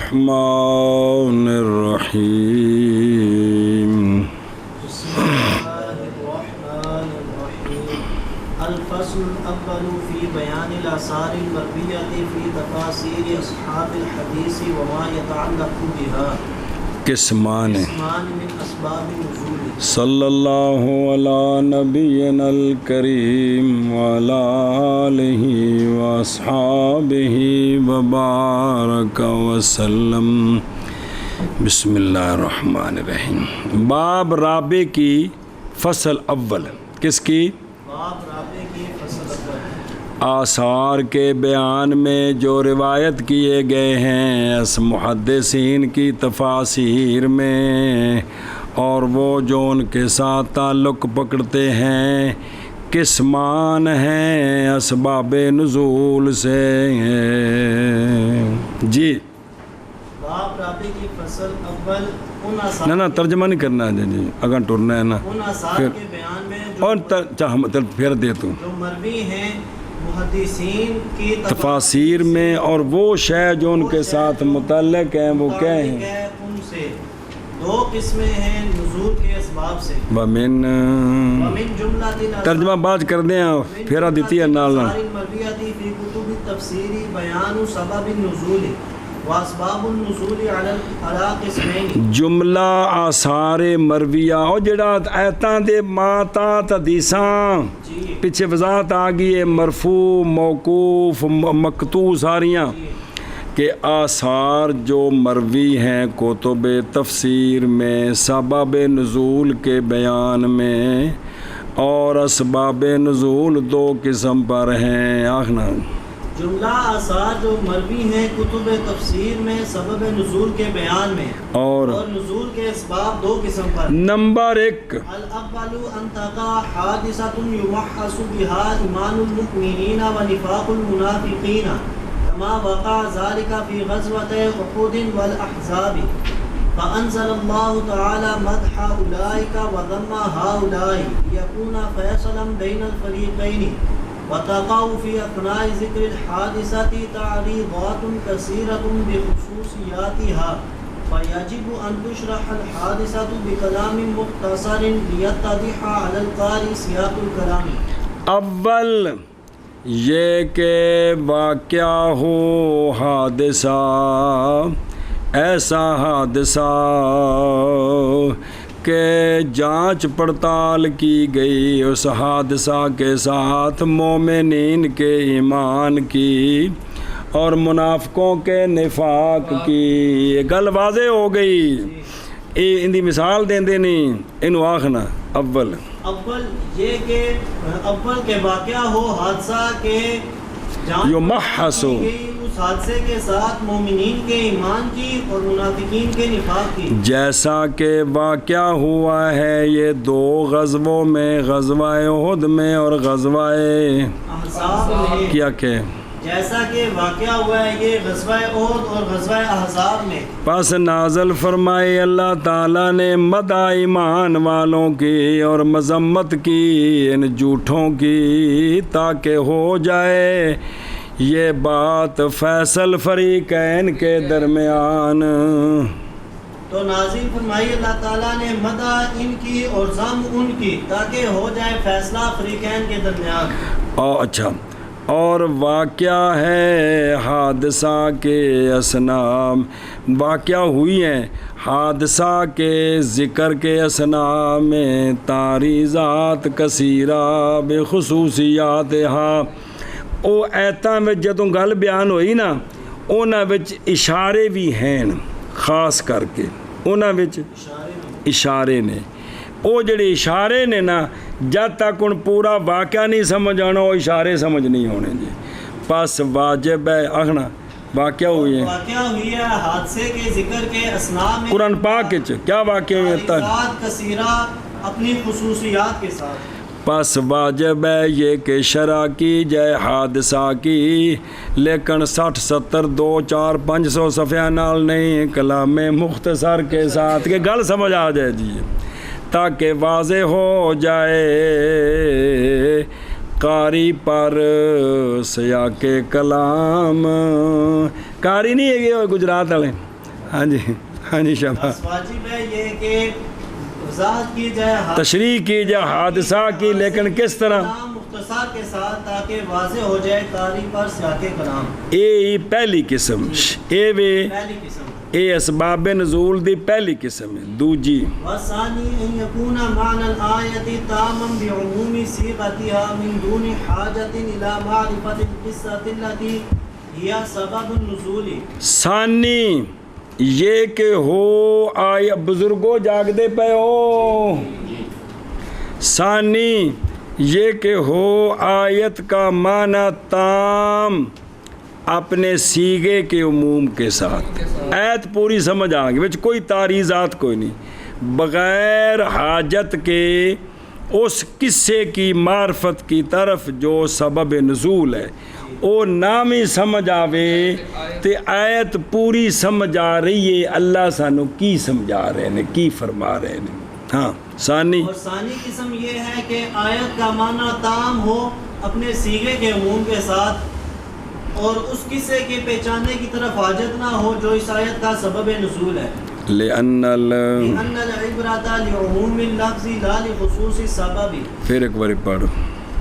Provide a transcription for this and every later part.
الرحمن الرحيم بسم الله الرحمن الرحيم الفصل الأول في بيان الآثار المروية في تفاسير أصحاب الحديث وما يتعلق بها. قسمان من أسباب نزول. صلی اللہ علی نبینا الکریم وعلی آلہ واصحابہ وبارک وسلم. بسم اللہ الرحمن الرحیم. باب رابع کی فصل اول. کس کی؟ باب رابع کی فصل اول. آثار کے بیان میں جو روایت کیے گئے ہیں اس محدثین کی تفاسیر میں، اور وہ جو ان کے ساتھ تعلق پکڑتے ہیں، قسمان ہیں اسباب نزول سے. جی باب رابع کی فصل اول ان آثار نہ ترجمہ نہیں کرنا ہے جی، اگر ٹرنا ہے نا ان آثار پھر کے بیان میں اور پھر دے تو جو مروی ہیں محدثین کی تفاسیر میں، اور وہ شے جو ان کے ساتھ متعلق ہیں وہ کیا ہیں؟ ان سے دو قسمیں ہیں نزول کے اسباب سے. ومن ومن جملہ ترجمہ بات کر دیں، پھیرا دیتی ہے نال نال. المرویاتی فی کتب التفسیر بیان سبب النزول واسباب النزول علی قسمین. جملہ آثار مرویہ اور جڑا ایتاں دے ماتا حدیثاں پیچھے وضاحت آ گئی ہے، مرفوع موقوف مقطوع ساریاں کہ آثار جو مروی ہیں کتب تفسیر میں سبب نزول کے بیان میں، اور اسباب نزول دو قسم پر ہیں. آخنا جملہ آثار جو مروی ہیں کتب تفسیر میں سبب نزول کے بیان میں، اور نزول کے اسباب دو قسم پر. نمبر ایک، الاول ان تقع حادثۃ یمحص بها ایمان المؤمنین ونفاق المنافقین كما وقع ذلك في غزوة أحد والأحزاب، فأنزل الله تعالى مدح أولئك وذم هؤلاء ليكون فيصلا بين الفريقين. وتقع في أثناء ذكر الحادثة تعريضات كثيرة بخصوصياتها، فيجب أن تشرح الحادثة بكلام مختصر ليتضح على القارئ سياق الكلام. اول یہ کہ واقعہ ہو حادثہ، ایسا حادثہ کہ جانچ پڑتال کی گئی اس حادثہ کے ساتھ مومنین کے ایمان کی اور منافقوں کے نفاق کی. یہ گل واضح ہو گئی. ان دی مثال دیں نہیں انہوں آخنا. اول یہ کہ اول کے واقعہ ہو حادثہ کے یمحص ہو اس حادثے کے ساتھ مومنین کے ایمان کی اور منافقین کے نفاق کی. جیسا کہ واقعہ ہوا ہے یہ دو غزووں میں، غزوہ احد میں اور غزوہ احزاب میں. کیا کہ جیسا کہ واقعہ ہوا ہے یہ غزوہ احد اور غزوہ احزاب میں. پس نازل فرمائے اللہ تعالیٰ نے مدح ایمان والوں کی اور مذمت کی ان جھوٹوں کی، تاکہ ہو جائے یہ بات فیصل فریقین کے درمیان. تو نازل فرمائی اللہ تعالیٰ نے مدح ان کی اور ذم ان کی، تاکہ ہو جائے فیصلہ فریقین کے درمیان. اچھا، اور واقعہ ہے حادثہ کے اسنا، واقعہ ہوئی ہیں حادثہ کے ذکر کے اسنا میں تعریضات کثیرہ بخصوصیاتہا. او ایتاں وچ جدوں گل بیان ہوئی نا، انہاں وچ اشارے بھی ہیں، خاص کر کے انہاں وچ اشارے نے. وہ جڑے اشارے نے نا، جب تک ان پورا واقعہ نہیں سمجھ آنا وہ اشارے سمجھ نہیں ہونے جی. پس واجب ہے آخنا واقعہ ہوئی ہے حادثے کے ذکر کے اسنا میں قرآن پاک کیا واقعہ ہوئی ہے کثیرہ اپنی خصوصیات کے ساتھ. پس واجب ہے یہ کہ شرح کی جائے حادثہ کی، لیکن 60 70 2 4 500 صفحہ نال نہیں، کلام مختصر کے ساتھ کہ گل سمجھ آ جائے جی، تاکہ واضح ہو جائے قاری پر سیاق کلام. قاری نہیں ہے گجرات والے، ہاں جی ہاں جی شاباش. واجب ہے یہ کہ وضاحت کی جائے تشریح کی جائے حادثہ کی، لیکن کس طرح؟ مختصر کے ساتھ تاکہ واضح ہو جائے قاری پر سیاق کلام. اے پہلی قسم، اے وے پہلی قسم. اے اسباب نزول دی پہلی قسم ہے. دوجی والثانی ان یکون معنی الآیت تاما بعموم صیغتها من دون حاجت الى معرفت القصة التي ہی سبب النزول. ثانی یہ کہ ہو آیا بزرگوں جاگ دے پہ ہو. ثانی یہ کہ ہو آیت کا معنی تام اپنے سیغے کے عموم کے ساتھ. آیت پوری سمجھ آ گئی، وچ کوئی تعریضات کوئی نہیں، بغیر حاجت کے اس قصے کی معرفت کی طرف جو سبب نزول ہے او نام ہی سمجھ آوے تے آیت پوری سمجھ آ رہی ہے اللہ سانو کی سمجھا رہے ہیں، کی فرما رہے ہیں. ہاں ثانی. اور ثانی قسم یہ ہے کہ آیت کا معنی تام ہو اپنے سیغے کے عموم کے ساتھ، اور اس قصے کے پہچاننے کی طرف حاجت نہ ہو جو اس آیت کا سبب نزول ہے. لأن العبرۃ لعموم اللفظ لا لخصوص السبب. پھر ایک بار پڑھو.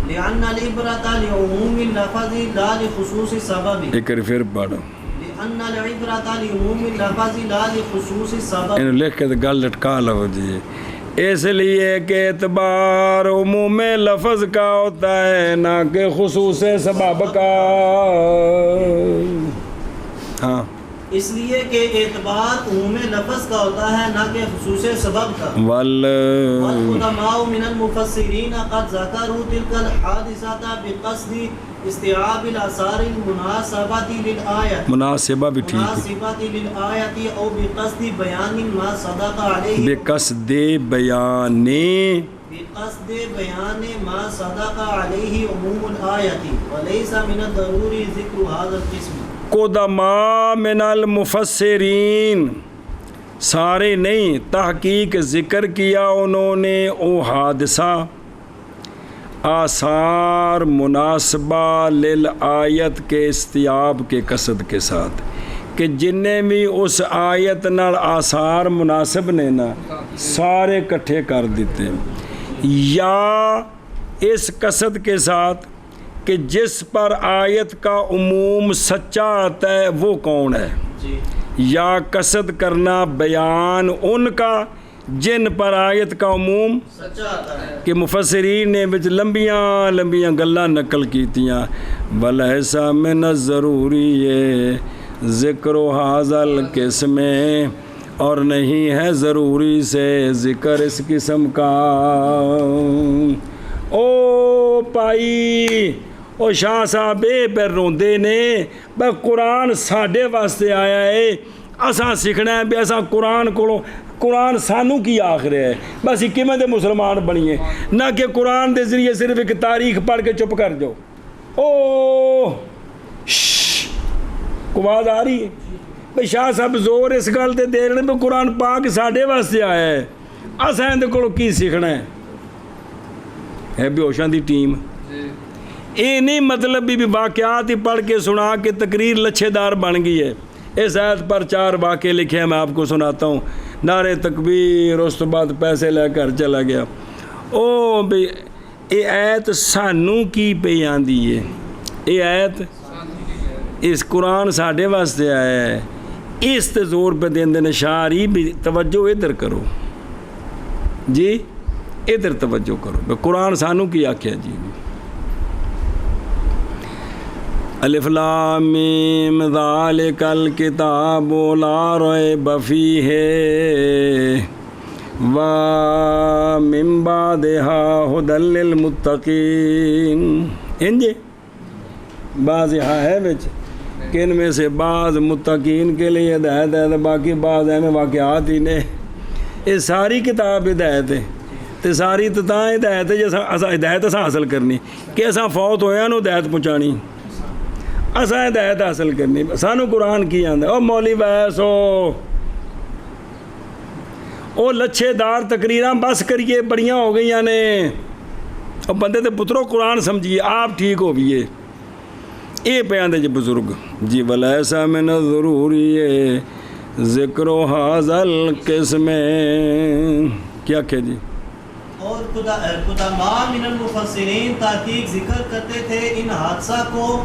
لأن العبرۃ لعموم اللفظ لا لخصوص السبب. ایک بار پھر پڑھو. لأن العبرۃ لعموم اللفظ لا لخصوص السبب. انہوں لکھ کے گل لٹکا لو جی. اس لیے کہ اعتبار عموم لفظ کا ہوتا ہے نہ کہ خصوص سبب کا. ہاں اس لیے کہ اعتبار عموم لفظ کا ہوتا ہے نہ کہ خصوص سبب کا. والعلماء من المفسرین قد ذکروا تلك الحادثة بقصد استيعاب الاثار المناسبة للآیت. مناسبہ بھی ٹھیک ہے. مناسبة للآیت او بقصد بیان ما صدق علیہ. بقصد بیان بقصد بیان ما صدق علیہ عموم الآیت وليس من الضروری ذکر هذا القسم. قدما من المفسرین سارے نہیں، تحقیق ذکر کیا انہوں نے او حادثہ آثار مناسبہ للآیت کے استیاب کے قصد کے ساتھ کہ جنہیں بھی اس آیت نال آثار مناسب نے نا سارے کٹھے کر دیتے، یا اس قصد کے ساتھ کہ جس پر آیت کا عموم سچا آتا ہے وہ کون ہے، یا قصد کرنا بیان ان کا جن پر آیت کا عموم سچا آتا ہے. کہ مفسرین نے بچ لمبیاں لمبیاں گلاں نقل کیتیاں. وَلَيْسَ مِنَ الضروری ہے ذکر و حاضل قسم، اور نہیں ہے ضروری سے ذکر اس قسم کا. او پائی او شاہ صاحب پہ روندے نے بھائی قرآن ساڈے واسطے آیا ہے، اساں سیکھنا ہے بھی اساں قرآن کو قرآن سانو کی آخر ہے بس کیویں دے مسلمان بنیے، نہ کہ قرآن دے ذریعے صرف ایک تاریخ پڑھ کے چپ کر جاؤ. او آواز آ رہی ہے بھائی شاہ صاحب زور اس گل تے دے رہے بھی قرآن پاک ساڈے واسطے آیا ہے، اساں اندے کولوں کی سیکھنا ہے بے ہوشاں دی ٹیم. یہ نہیں مطلب بھی واقعات ہی پڑھ کے سنا کے تقریر لچھے دار بن گئی ہے. اس آیت پر 4 واقعے لکھے ہیں، میں آپ کو سناتا ہوں. نعرے تکبیر، اس تو بعد پیسے لے کر چلا گیا. او بھئی یہ آیت سانو کی پہ آندی ہے، یہ آیت اس قرآن ساڈے واسطے آیا ہے، اس تے زور پہ دیندے نے. شاعری بھی توجہ ادھر کرو جی، ادھر توجہ کرو. قرآن سانو کی آکھیا جی. الف لام میم ذالک الکتاب لا ریب فیہ ومن بعدها ھدی للمتقین. انجے بعض یہاں ہے بچ کہ ان میں سے بعض متقین کے لیے ہدایت ہے، باقی بعض ہیں واقعات ہی نے. یہ ساری کتاب ہدایت ہے تے ساری تاں ہدایت ہے جیسا اساں ہدایت اساں حاصل کرنی کہ اساں فوت ہویا نو ہدایت پہنچانی، اساں ہدایت حاصل کرنی. سانو قرآن کی آندا او مولی ویس او لچھے دار تقریراں بس کریے بڑیاں ہو گئیاں نے. او بندے تے پترو قرآن سمجھیے، آپ ٹھیک ہوئیے. اے پہ آندے جی بزرگ جی ولیسا من ضروری ہے ذکر حاضل قسم کیا کہ جی اور قدماء من المفسرین تحقیق ذکر کرتے تھے ان حادثہ کو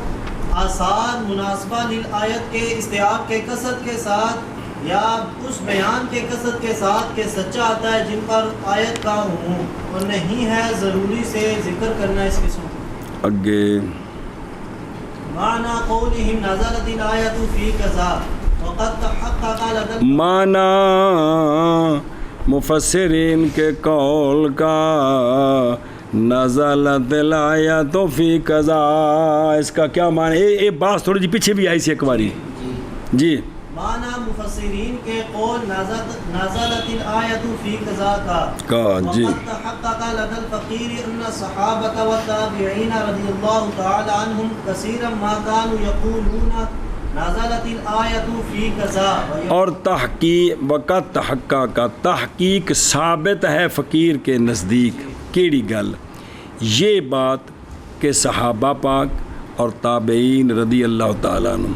آثار مناسبہ للآیت کے استیاب کے کثرت کے ساتھ یا اس بیان کے کثرت کے ساتھ کہ سچا آتا ہے جن پر آیت کا عموم اور نہیں ہے ضروری سے ذکر کرنا اس قسم کو. اگے معنی قولہم نزلت الآیت فی کذا وقد تحقق لدى معنی مفسرین کے قول کا نزلت الآیت فی کذا اس کا کیا معنی یہ بات تھوڑی جی پیچھے بھی آئی سی ایک باری جی معنی مفسرین کے قول نزلت الآیت فی قضا کا جی وقد تحقق لدى الفقیر ان الصحابة والتابعین رضی اللہ تعالی عنہم کثیرا ما كانوا یقولون نزلت الآیت فی قضا. اور تحقیق وقت تحقق کا تحقیق ثابت ہے فقیر کے نزدیک کیڑی گل یہ بات کہ صحابہ پاک اور تابعین رضی اللہ تعالیٰ عنہ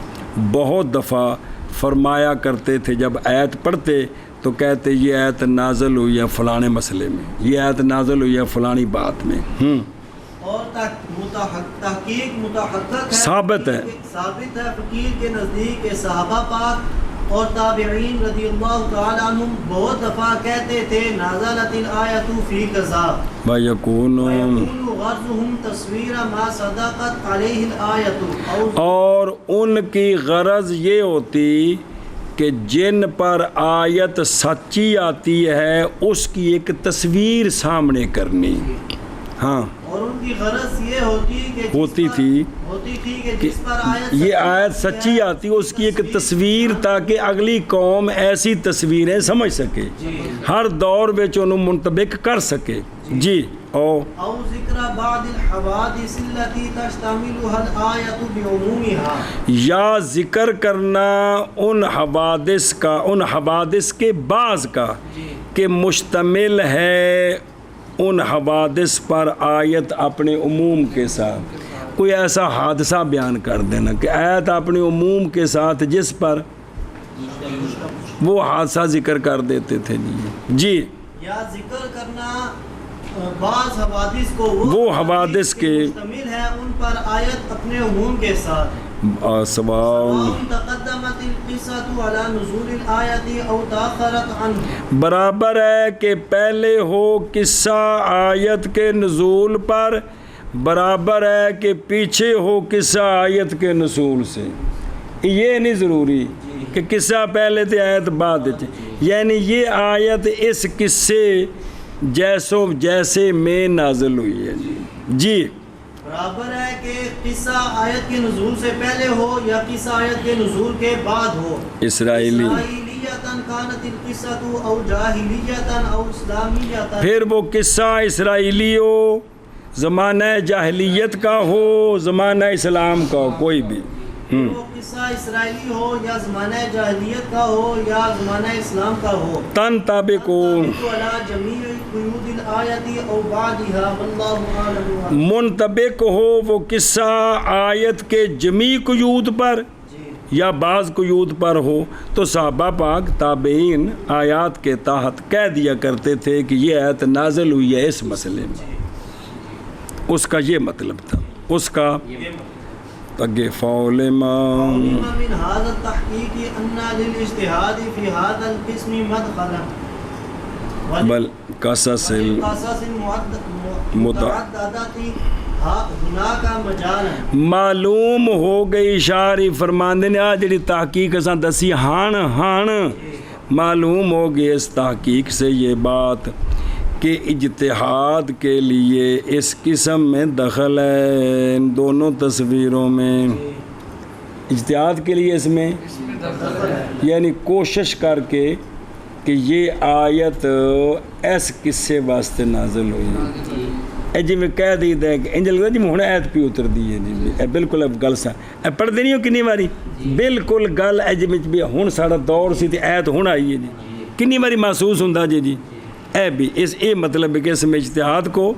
بہت دفعہ فرمایا کرتے تھے جب آیت پڑھتے تو کہتے یہ آیت نازل ہوئی ہے فلانے مسئلے میں یہ آیت نازل ہوئی ہے فلانی بات میں اور تحقیق متحقق ہے ثابت ہے فقیر کے نزدیک صحابہ پاک اور تابعین رضی اللہ تعالی عنہم بہت دفعہ کہتے تھے نازلت الآیت فی قضا وَيَكُونُ غرضهم تصویر ما صدقت علیہ الآیت اور ان کی غرض یہ ہوتی کہ جن پر آیت سچی آتی ہے اس کی ایک تصویر سامنے کرنی ہاں اور ان کی غرض یہ ہوتی تھی کہ جس پر آیت یہ آیت سچی آتی اس کی ایک تصویر تاکہ اگلی قوم ایسی تصویریں سمجھ سکے ہر دور وچ انہوں منطبق کر سکے جی او ذکر بعض الحوادث التي تشتملها الآیت بعمومها یا ذکر کرنا ان حوادث کے بعض کا کہ مشتمل ہے ان حوادث پر آیت اپنے عموم کے ساتھ کوئی ایسا حادثہ بیان کر دینا کہ آیت اپنے عموم کے ساتھ جس پر وہ حادثہ ذکر کر دیتے تھے جی یا ذکر کرنا بعض حوادث کو وہ حوادث کے مشتمل ہے ان پر آیت اپنے عموم کے ساتھ تقدمت القصة على نزول الآیت او تاخرت عنہ برابر ہے کہ پہلے ہو قصہ آیت کے نزول پر برابر ہے کہ پیچھے ہو قصہ آیت کے نزول سے یہ نہیں ضروری کہ قصہ پہلے تھے آیت بعد تھے یعنی یہ آیت اس قصے جیسے میں نازل ہوئی ہے جی برابر ہے کہ قصہ آیت کے نزول سے پہلے ہو یا قصہ آیت کے نزول کے بعد ہو اسرائیلیتاً کانت القصة او جاہلیتاً او اسلامیتاً پھر وہ قصہ اسرائیلی ہو زمانہ جاہلیت کا ہو زمانہ اسلام کا ہو کوئی بھی وہ قصہ اسرائیلی ہو یا زمانہ جاہلیت کا ہو یا زمانہ اسلام کا ہو تن طابق ہو منطبق ہو وہ قصہ آیت کے جمیع قیود پر یا بعض قیود پر ہو تو صحابہ پاک تابعین آیات کے تحت کہہ دیا کرتے تھے کہ یہ آیت نازل ہوئی ہے اس مسئلے میں اس کا یہ مطلب تھا اس کا تگے فول من هذا التحقیق ان للاجتهاد في هذا القسم مدخلا بل قصص متعددات هناك مجال معلوم ہو گئی شاری فرماندے نے آ جڑی تحقیق اساں دسی ہن معلوم ہو گئی اس تحقیق سے یہ بات کہ اجتہاد کے لیے اس قسم میں دخل ہے ان دونوں تصویروں میں اجتہاد کے لیے اس میں یعنی کوشش کر کے کہ یہ آیت اس قصے واسطے نازل ہوئی اے جی میں کہہ دی دے کہ انجل لگتا جی میں ہونے آیت پی اتر دی ہے جی اے بالکل اب گل سا اے پڑھ دینی ہو کنی ماری بالکل گل اے جی میں ہون ساڑا دور سی تھی آیت ہون آئی ہے جی کنی ماری محسوس ہوندہ جی اے بھی اس اے مطلب ہے کہ اس میں اجتہاد کو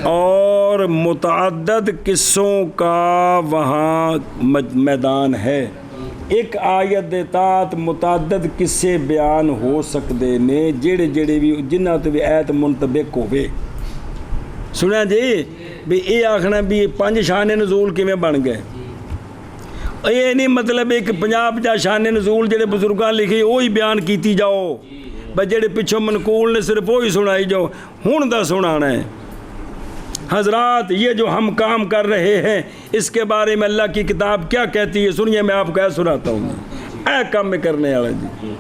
اور متعدد قصوں کا وہاں میدان ہے ایک آیت دے تحت متعدد قصے بیان ہو سکتے نے جڑے بھی جنہ تو بھی ایت منطبق ہوئے. سنیا جی بھی یہ آخنا بھی 5 شان نزول کیویں بن گئے. یہ نہیں مطلب ایک 50 شان نزول جڑے بزرگاں لکھی وہی بیان کیتی جاؤ بس جڑے پچھوں منقول نے صرف وہی سنائی جاؤ. ہن دا سنانا ہے. حضرات یہ جو ہم کام کر رہے ہیں اس کے بارے میں اللہ کی کتاب کیا کہتی ہے سنیے. میں آپ کو ایسا سناتا ہوں اے کام میں کرنے والا جی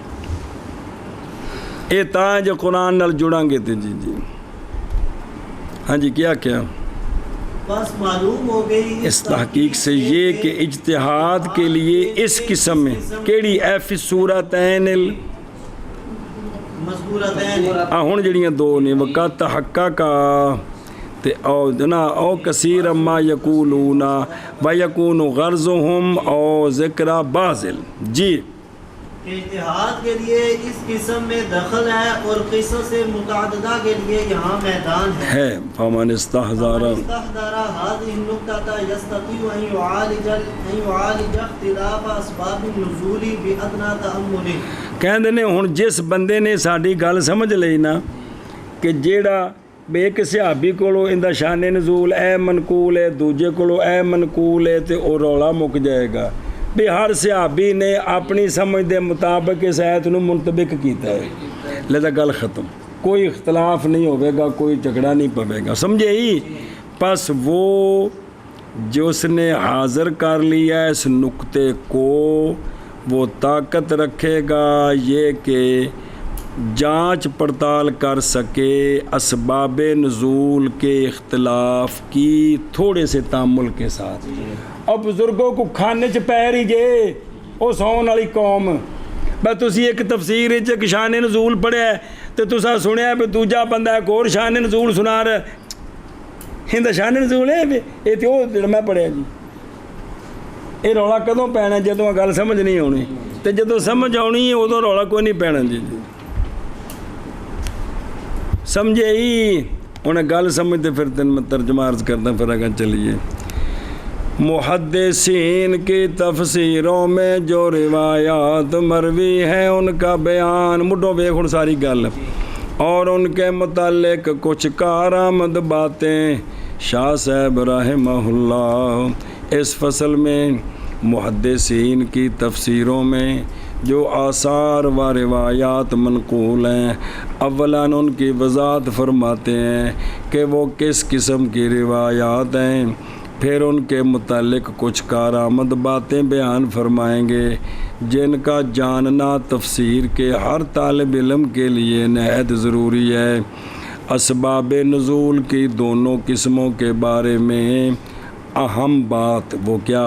اے تاں جو قرآن نال جڑاں گے تے جی ہاں جی کیا بس معلوم ہو گئی اس تحقیق سے یہ کہ اجتہاد کے لیے اس قسم میں کیڑی ایفی صورتین ہن جڑیاں دو نے وقت حقا کا تے او جنا او کثیر ما یقولون و یکون غرضهم او ذکر باذل. جی اجتہاد کے لیے اس قسم میں دخل ہے اور قصص متعددہ کے لیے یہاں میدان ہے. فمن استحضر هذه النقطة يستطيع أن يعالج اختلاف أسباب النزول بأدنى تأمل. کہندے نے ہن جس بندے نے ساڈی گل سمجھ لئی نا کہ جیڑا بے ایک صحابی کولو اندا شان نزول اے منقول ہے دوجے کولو اے منقول ہے تے او رولا مک جائے گا. بھی ہر صحابی نے اپنی سمجھ دے مطابق اس آیت نو منطبق کیتا ہے لہذا گل ختم. کوئی اختلاف نہیں ہوئے گا کوئی جھگڑا نہیں پوے گا. سمجھے ہی پس وہ جو اس نے حاضر کر لیا اس نقطے کو وہ طاقت رکھے گا یہ کہ جانچ پڑتال کر سکے اسباب نزول کے اختلاف کی تھوڑے سے تامل کے ساتھ. اب بزرگوں کو کھانے چ پیر ہی جے وہ سون والی قوم بس تسی ایک تفسیر ایک شان نزول پڑھیا ہے تو تسا سنیا بھی دوجا بندہ ایک اور شان نزول سنا رہا ہندا شان نزول ہے یہ تو وہ میں پڑھیا جی. یہ رولا کدوں پینا جدوں گل سمجھ نہیں آنی تو جدوں سمجھ آنی ادوں رولا کوئی نہیں پینا جی. سمجھے ہی انہیں گل سمجھتے پھر تین میں ترجمہ عرض کرتا پھر اگر چلیے. محدثین کی تفسیروں میں جو روایات مروی ہیں ان کا بیان مڈو ویکھن ساری گل اور ان کے متعلق کچھ کارآمد باتیں شاہ صاحب رحمہ اللہ اس فصل میں محدثین کی تفسیروں میں جو آثار و روایات منقول ہیں اولاً ان کی وضاحت فرماتے ہیں کہ وہ کس قسم کی روایات ہیں. پھر ان کے متعلق کچھ کارآمد باتیں بیان فرمائیں گے جن کا جاننا تفسیر کے ہر طالب علم کے لیے نہایت ضروری ہے. اسباب نزول کی دونوں قسموں کے بارے میں اہم بات وہ کیا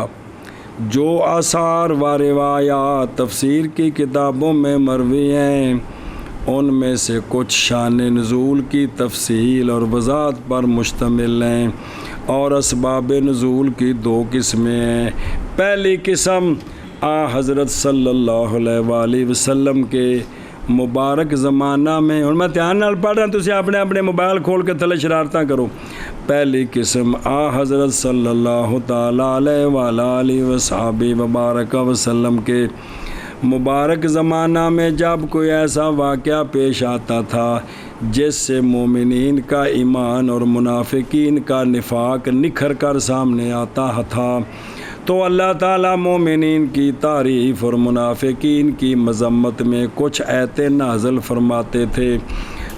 جو آثار و روایات تفسیر کی کتابوں میں مروی ہیں ان میں سے کچھ شان نزول کی تفصیل اور وضاحت پر مشتمل ہیں اور اسباب نزول کی 2 قسمیں ہیں. پہلی قسم حضرت صلی اللہ علیہ وآلہ وسلم کے مبارک زمانہ میں اور میں دھیان نال پڑھ رہا ہوں تسی اپنے اپنے موبائل کھول کے تھلے شرارتاں کرو. پہلی قسم حضرت صلی اللہ تعالیٰ علیہ وآلہ وصحبہ وبارک وسلم کے مبارک زمانہ میں جب کوئی ایسا واقعہ پیش آتا تھا جس سے مومنین کا ایمان اور منافقین کا نفاق نکھر کر سامنے آتا تھا تو اللہ تعالیٰ مومنین کی تعریف اور منافقین کی مذمت میں کچھ آیتیں نازل فرماتے تھے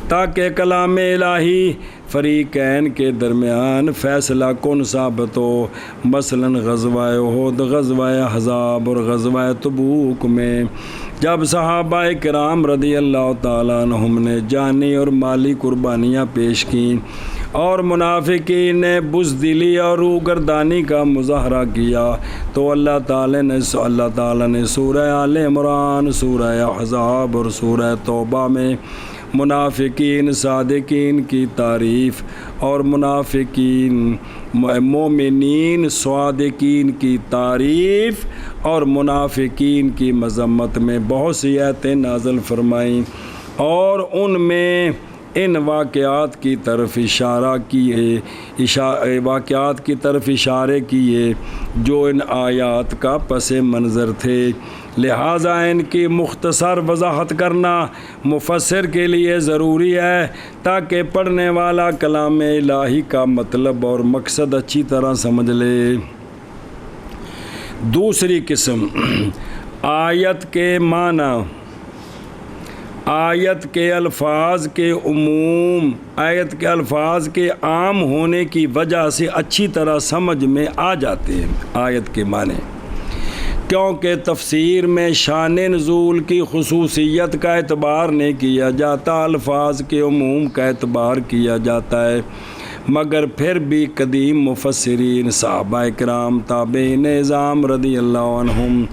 تاکہ کلام الہی فریقین کے درمیان فیصلہ کن ثابت ہو. مثلاً غزوہ احد، غزوہ احزاب اور غزوہ تبوک میں جب صحابہ کرام رضی اللہ تعالیٰ عنہم نے جانی اور مالی قربانیاں پیش کیں اور منافقین نے بزدلی اور روگردانی کا مظاہرہ کیا تو اللہ تعالیٰ نے سورہ آل عمران، سورہ احزاب اور سورہ توبہ میں منافقین صادقین کی تعریف اور منافقین مومنین صادقین کی تعریف اور منافقین کی مذمت میں بہت سی آیتیں نازل فرمائیں اور ان میں ان واقعات کی طرف واقعات کی طرف اشارے کیے جو ان آیات کا پس منظر تھے، لہٰذا ان کی مختصر وضاحت کرنا مفسر کے لیے ضروری ہے تاکہ پڑھنے والا کلام الہی کا مطلب اور مقصد اچھی طرح سمجھ لے۔ دوسری قسم، آیت کے معنی، آیت کے الفاظ کے عموم، آیت کے الفاظ کے عام ہونے کی وجہ سے اچھی طرح سمجھ میں آ جاتے ہیں آیت کے معنی، کیونکہ تفسیر میں شان نزول کی خصوصیت کا اعتبار نہیں کیا جاتا، الفاظ کے عموم کا اعتبار کیا جاتا ہے۔ مگر پھر بھی قدیم مفسرین، صحابہ کرام، تابعین اعظام رضی اللہ عنہم،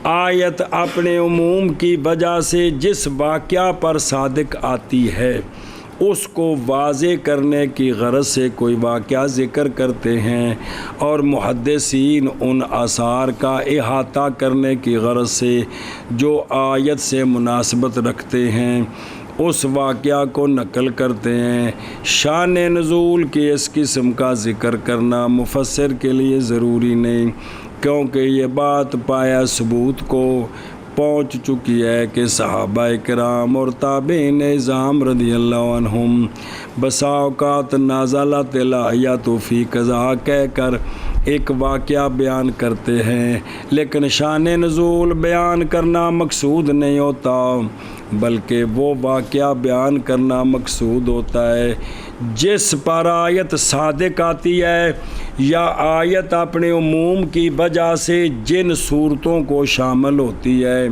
آیت اپنے عموم کی وجہ سے جس واقعہ پر صادق آتی ہے اس کو واضح کرنے کی غرض سے کوئی واقعہ ذکر کرتے ہیں، اور محدثین ان آثار کا احاطہ کرنے کی غرض سے جو آیت سے مناسبت رکھتے ہیں اس واقعہ کو نقل کرتے ہیں۔ شان نزول کی اس قسم کا ذکر کرنا مفسر کے لیے ضروری نہیں، کیونکہ یہ بات پایا ثبوت کو پہنچ چکی ہے کہ صحابہ کرام اور تابعین اعظام رضی اللہ عنہم بسا اوقات نازلت الآیات فی قضا کہہ کر ایک واقعہ بیان کرتے ہیں، لیکن شان نزول بیان کرنا مقصود نہیں ہوتا، بلکہ وہ واقعہ بیان کرنا مقصود ہوتا ہے جس پر آیت صادق آتی ہے، یا آیت اپنے عموم کی وجہ سے جن صورتوں کو شامل ہوتی ہے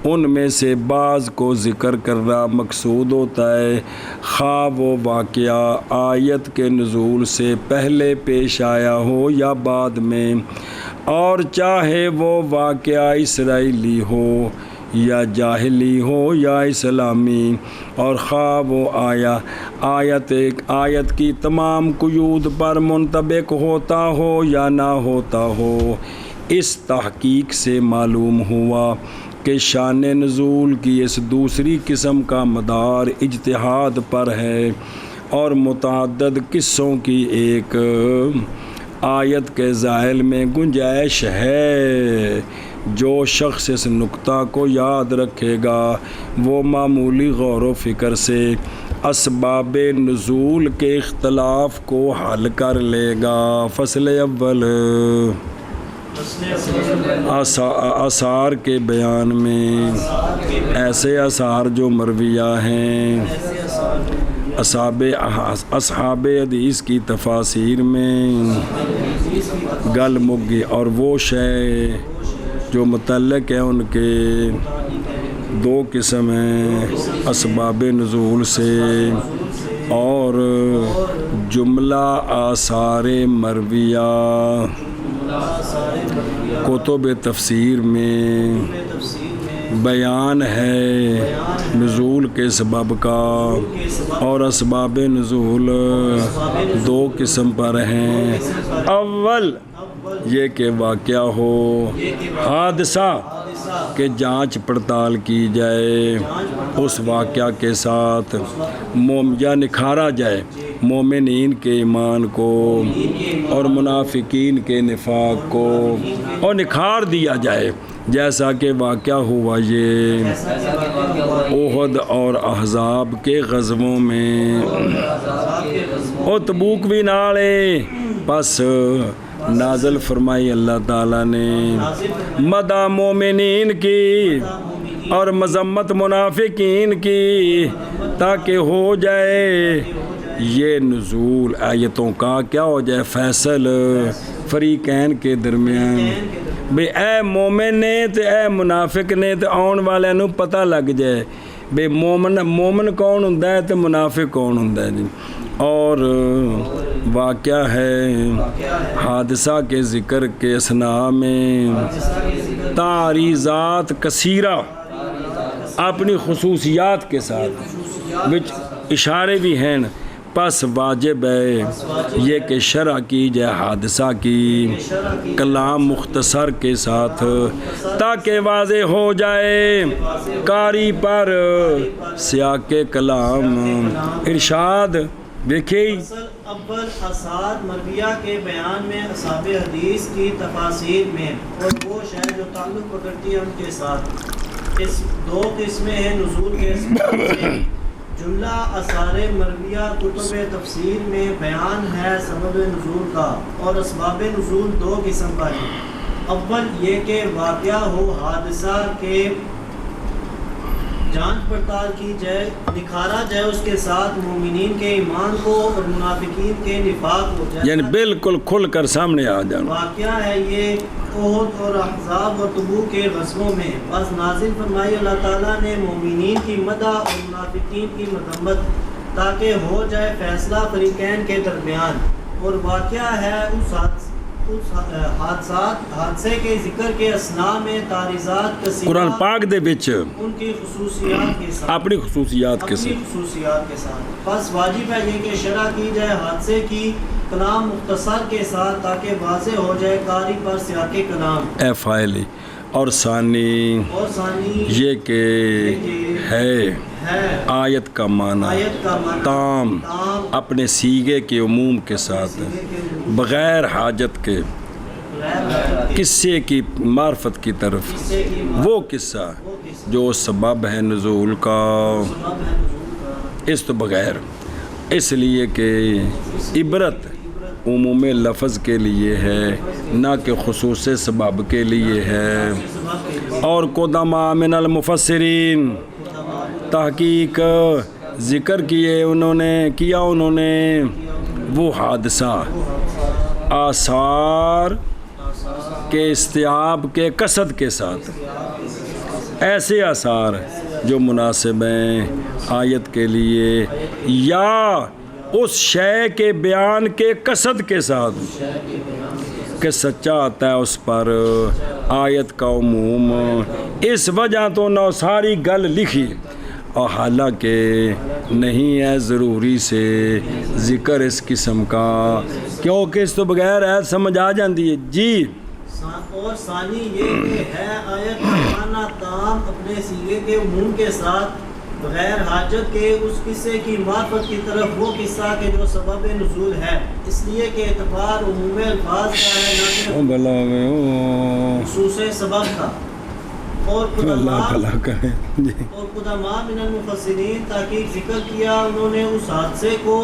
ان میں سے بعض کو ذکر کرنا مقصود ہوتا ہے، خواہ وہ واقعہ آیت کے نزول سے پہلے پیش آیا ہو یا بعد میں، اور چاہے وہ واقعہ اسرائیلی ہو یا جاہلی ہو یا اسلامی، اور خواہ وہ آیت کی تمام قیود پر منطبق ہوتا ہو یا نہ ہوتا ہو۔ اس تحقیق سے معلوم ہوا کہ شان نزول کی اس دوسری قسم کا مدار اجتہاد پر ہے، اور متعدد قصوں کی ایک آیت کے ظاہر میں گنجائش ہے۔ جو شخص اس نقطہ کو یاد رکھے گا وہ معمولی غور و فکر سے اسباب نزول کے اختلاف کو حل کر لے گا۔ فصل اول، آثار کے بیان میں، ایسے آثار جو مرویہ ہیں، اصحاب حدیث کی تفاسیر میں گل مگی، اور وہ شے جو متعلق ہے ان کے دو قسم ہیں، اسباب نزول سے اور جملہ آثار مرویہ۔ کتب تفسیر میں بیان ہے نزول کے سبب کا، اور اسباب نزول دو قسم پر ہیں۔ اول یہ کہ واقعہ ہو، حادثہ کہ جانچ پڑتال کی جائے اس واقعہ کے ساتھ، یا نکھارا جائے مومنین کے ایمان کو اور منافقین کے نفاق کو، اور نکھار دیا جائے جیسا کہ واقعہ ہوا یہ احد اور احزاب کے غزووں میں، اور تبوک بھی نالے پس نازل فرمائی اللہ تعالیٰ نے مدح مومنین کی اور مذمت منافقین کی، تاکہ ہو جائے یہ نزول آیتوں کا کیا ہو جائے فیصل فریقین کے درمیان، بے اے مومن نے تے اے منافق نے تے آن والے نو پتہ لگ جائے بے مومن کون ہوندا ہے تے منافق کون ہوندا ہے جی۔ اور واقعہ ہے حادثہ کے ذکر کے اثناء میں تعریضات کثیرہ اپنی خصوصیات کے ساتھ وچ اشارے بھی ہیں، پس واجب ہے یہ کہ شرح کی جائے حادثہ کی کلام مختصر کے ساتھ تاکہ واضح ہو جائے قاری پر سیاق کلام۔ ارشاد دیکھیے اول آثار مرویہ کے بیان میں اصحاب حدیث کی تفاسیر میں اور وہ شے جو تعلق پکڑتی ہے ان کے ساتھ اس دو قسمیں ہیں نزول کے اسباب سے۔ جملہ آثار مرویہ کتب تفسیر میں بیان ہے سبب نزول کا، اور اسباب نزول دو قسم کا ہے۔ اول یہ کہ واقعہ ہو حادثہ کے جانچ پڑتال کی جائے، نکھارا جائے اس کے ساتھ مومنین کے ایمان کو اور منافقین کے نفاق ہو جائے، یعنی بالکل کھل کر سامنے آ جانا۔ واقعہ ہے یہ احد اور احزاب اور تبوک کے غزووں میں، بس نازل فرمائی اللہ تعالیٰ نے مومنین کی مدح اور منافقین کی مذمت تاکہ ہو جائے فیصلہ فریقین کے درمیان۔ اور واقعہ ہے اس حادثے کے ذکر کے اثناء میں تاریزات کثیرہ قرآن پاک دے وچ ان کی خصوصیات کے ساتھ اپنی خصوصیات کے ساتھ بس واجب ہے یہ کہ شرح کی جائے حادثے کی کلام مختصر کے ساتھ تاکہ واضح ہو جائے قاری پر سیاق کلام۔ اے فائلی اور ثانی یہ کہ ہے آیت کا معنی تام اپنے سیغے کے عموم کے ساتھ بغیر حاجت کے قصے کی معرفت کی طرف، وہ قصہ جو سبب ہے نزول کا، اس تو بغیر، اس لیے کہ عبرت عموم لفظ کے لیے ہے نہ کہ خصوص سبب کے لیے ہے۔ اور قدما من المفسرین تحقیق ذکر انہوں نے وہ حادثہ آثار کے استیاب کے قصد کے ساتھ، ایسے آثار جو مناسب ہیں آیت کے لیے یا اس شے کے بیان کے قصد کے ساتھ کہ سچا آتا ہے اس پر آیت کا عموم، اس وجہ تو نہ ساری گل لکھی، اور حالانکہ نہیں ہے ضروری سے ذکر اس قسم کا، کیونکہ اس تو بغیر ایت سمجھ آ جاندی ہے۔ جی اور ثانی یہ کہ ہے آیت کا معنی تام اپنے سیغے کے عموم کے ساتھ بغیر حاجت کے اس قصے کی معرفت کی طرف، وہ قصہ کے جو سبب نزول ہے، اس لیے کہ اعتبار عموم الفاظ کا ہے نہ کہ خصوص سبب کا۔ اور قدماء من المفسرین تحقیق ذکر کیا انہوں نے اس حادثے کو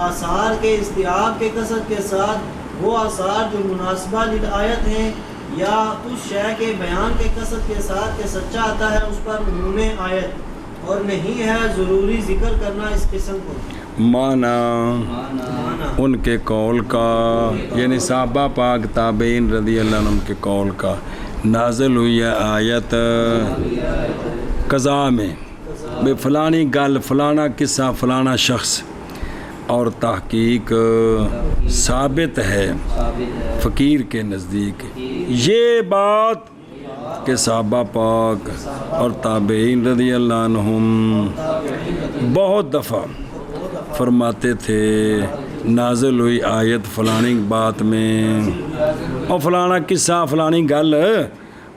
آثار کے استیاب کے قصد کے ساتھ، وہ آثار جو مناسبہ للآیت ہیں یا اس شے کے بیان کے قصد کے ساتھ کہ سچا آتا ہے اس پر عموم آیت، اور نہیں ہے ضروری ذکر کرنا اس قسم کو۔ معنی ان کے قول کا، یعنی صحابہ پاک تابعین رضی اللہ عنہ کے قول کا، نازل ہوئی آیت قضاء میں بے فلانی گل، فلانا قصہ، فلانا شخص، اور تحقیق ثابت ہے فقیر کے نزدیک یہ بات کہ صحابہ پاک اور تابعین رضی اللہ عنہم بہت دفعہ فرماتے تھے نازل ہوئی آیت فلانی بات میں، اور فلانا قصہ، فلانی گل،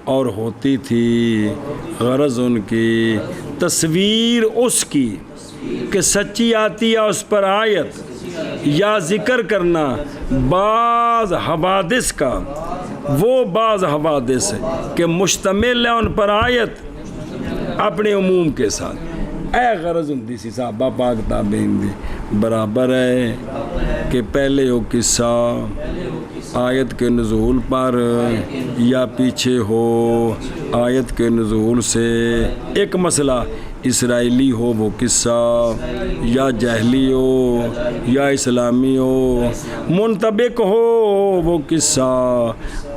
اور ہوتی تھی غرض ان کی تصویر اس کی کہ سچی آتی ہے اس پر آیت، یا ذکر کرنا بعض حوادث کا، وہ بعض حوادث کہ مشتمل ہے ان پر آیت اپنے عموم کے ساتھ۔ اے غرض ہندی سی صحابہ پاک تابعین دی برابر ہے کہ پہلے وہ قصہ آیت کے نزول پر یا پیچھے ہو آیت کے نزول سے، ایک مسئلہ اسرائیلی ہو وہ قصہ، یا جاہلی ہو یا اسلامی ہو، منطبق ہو وہ قصہ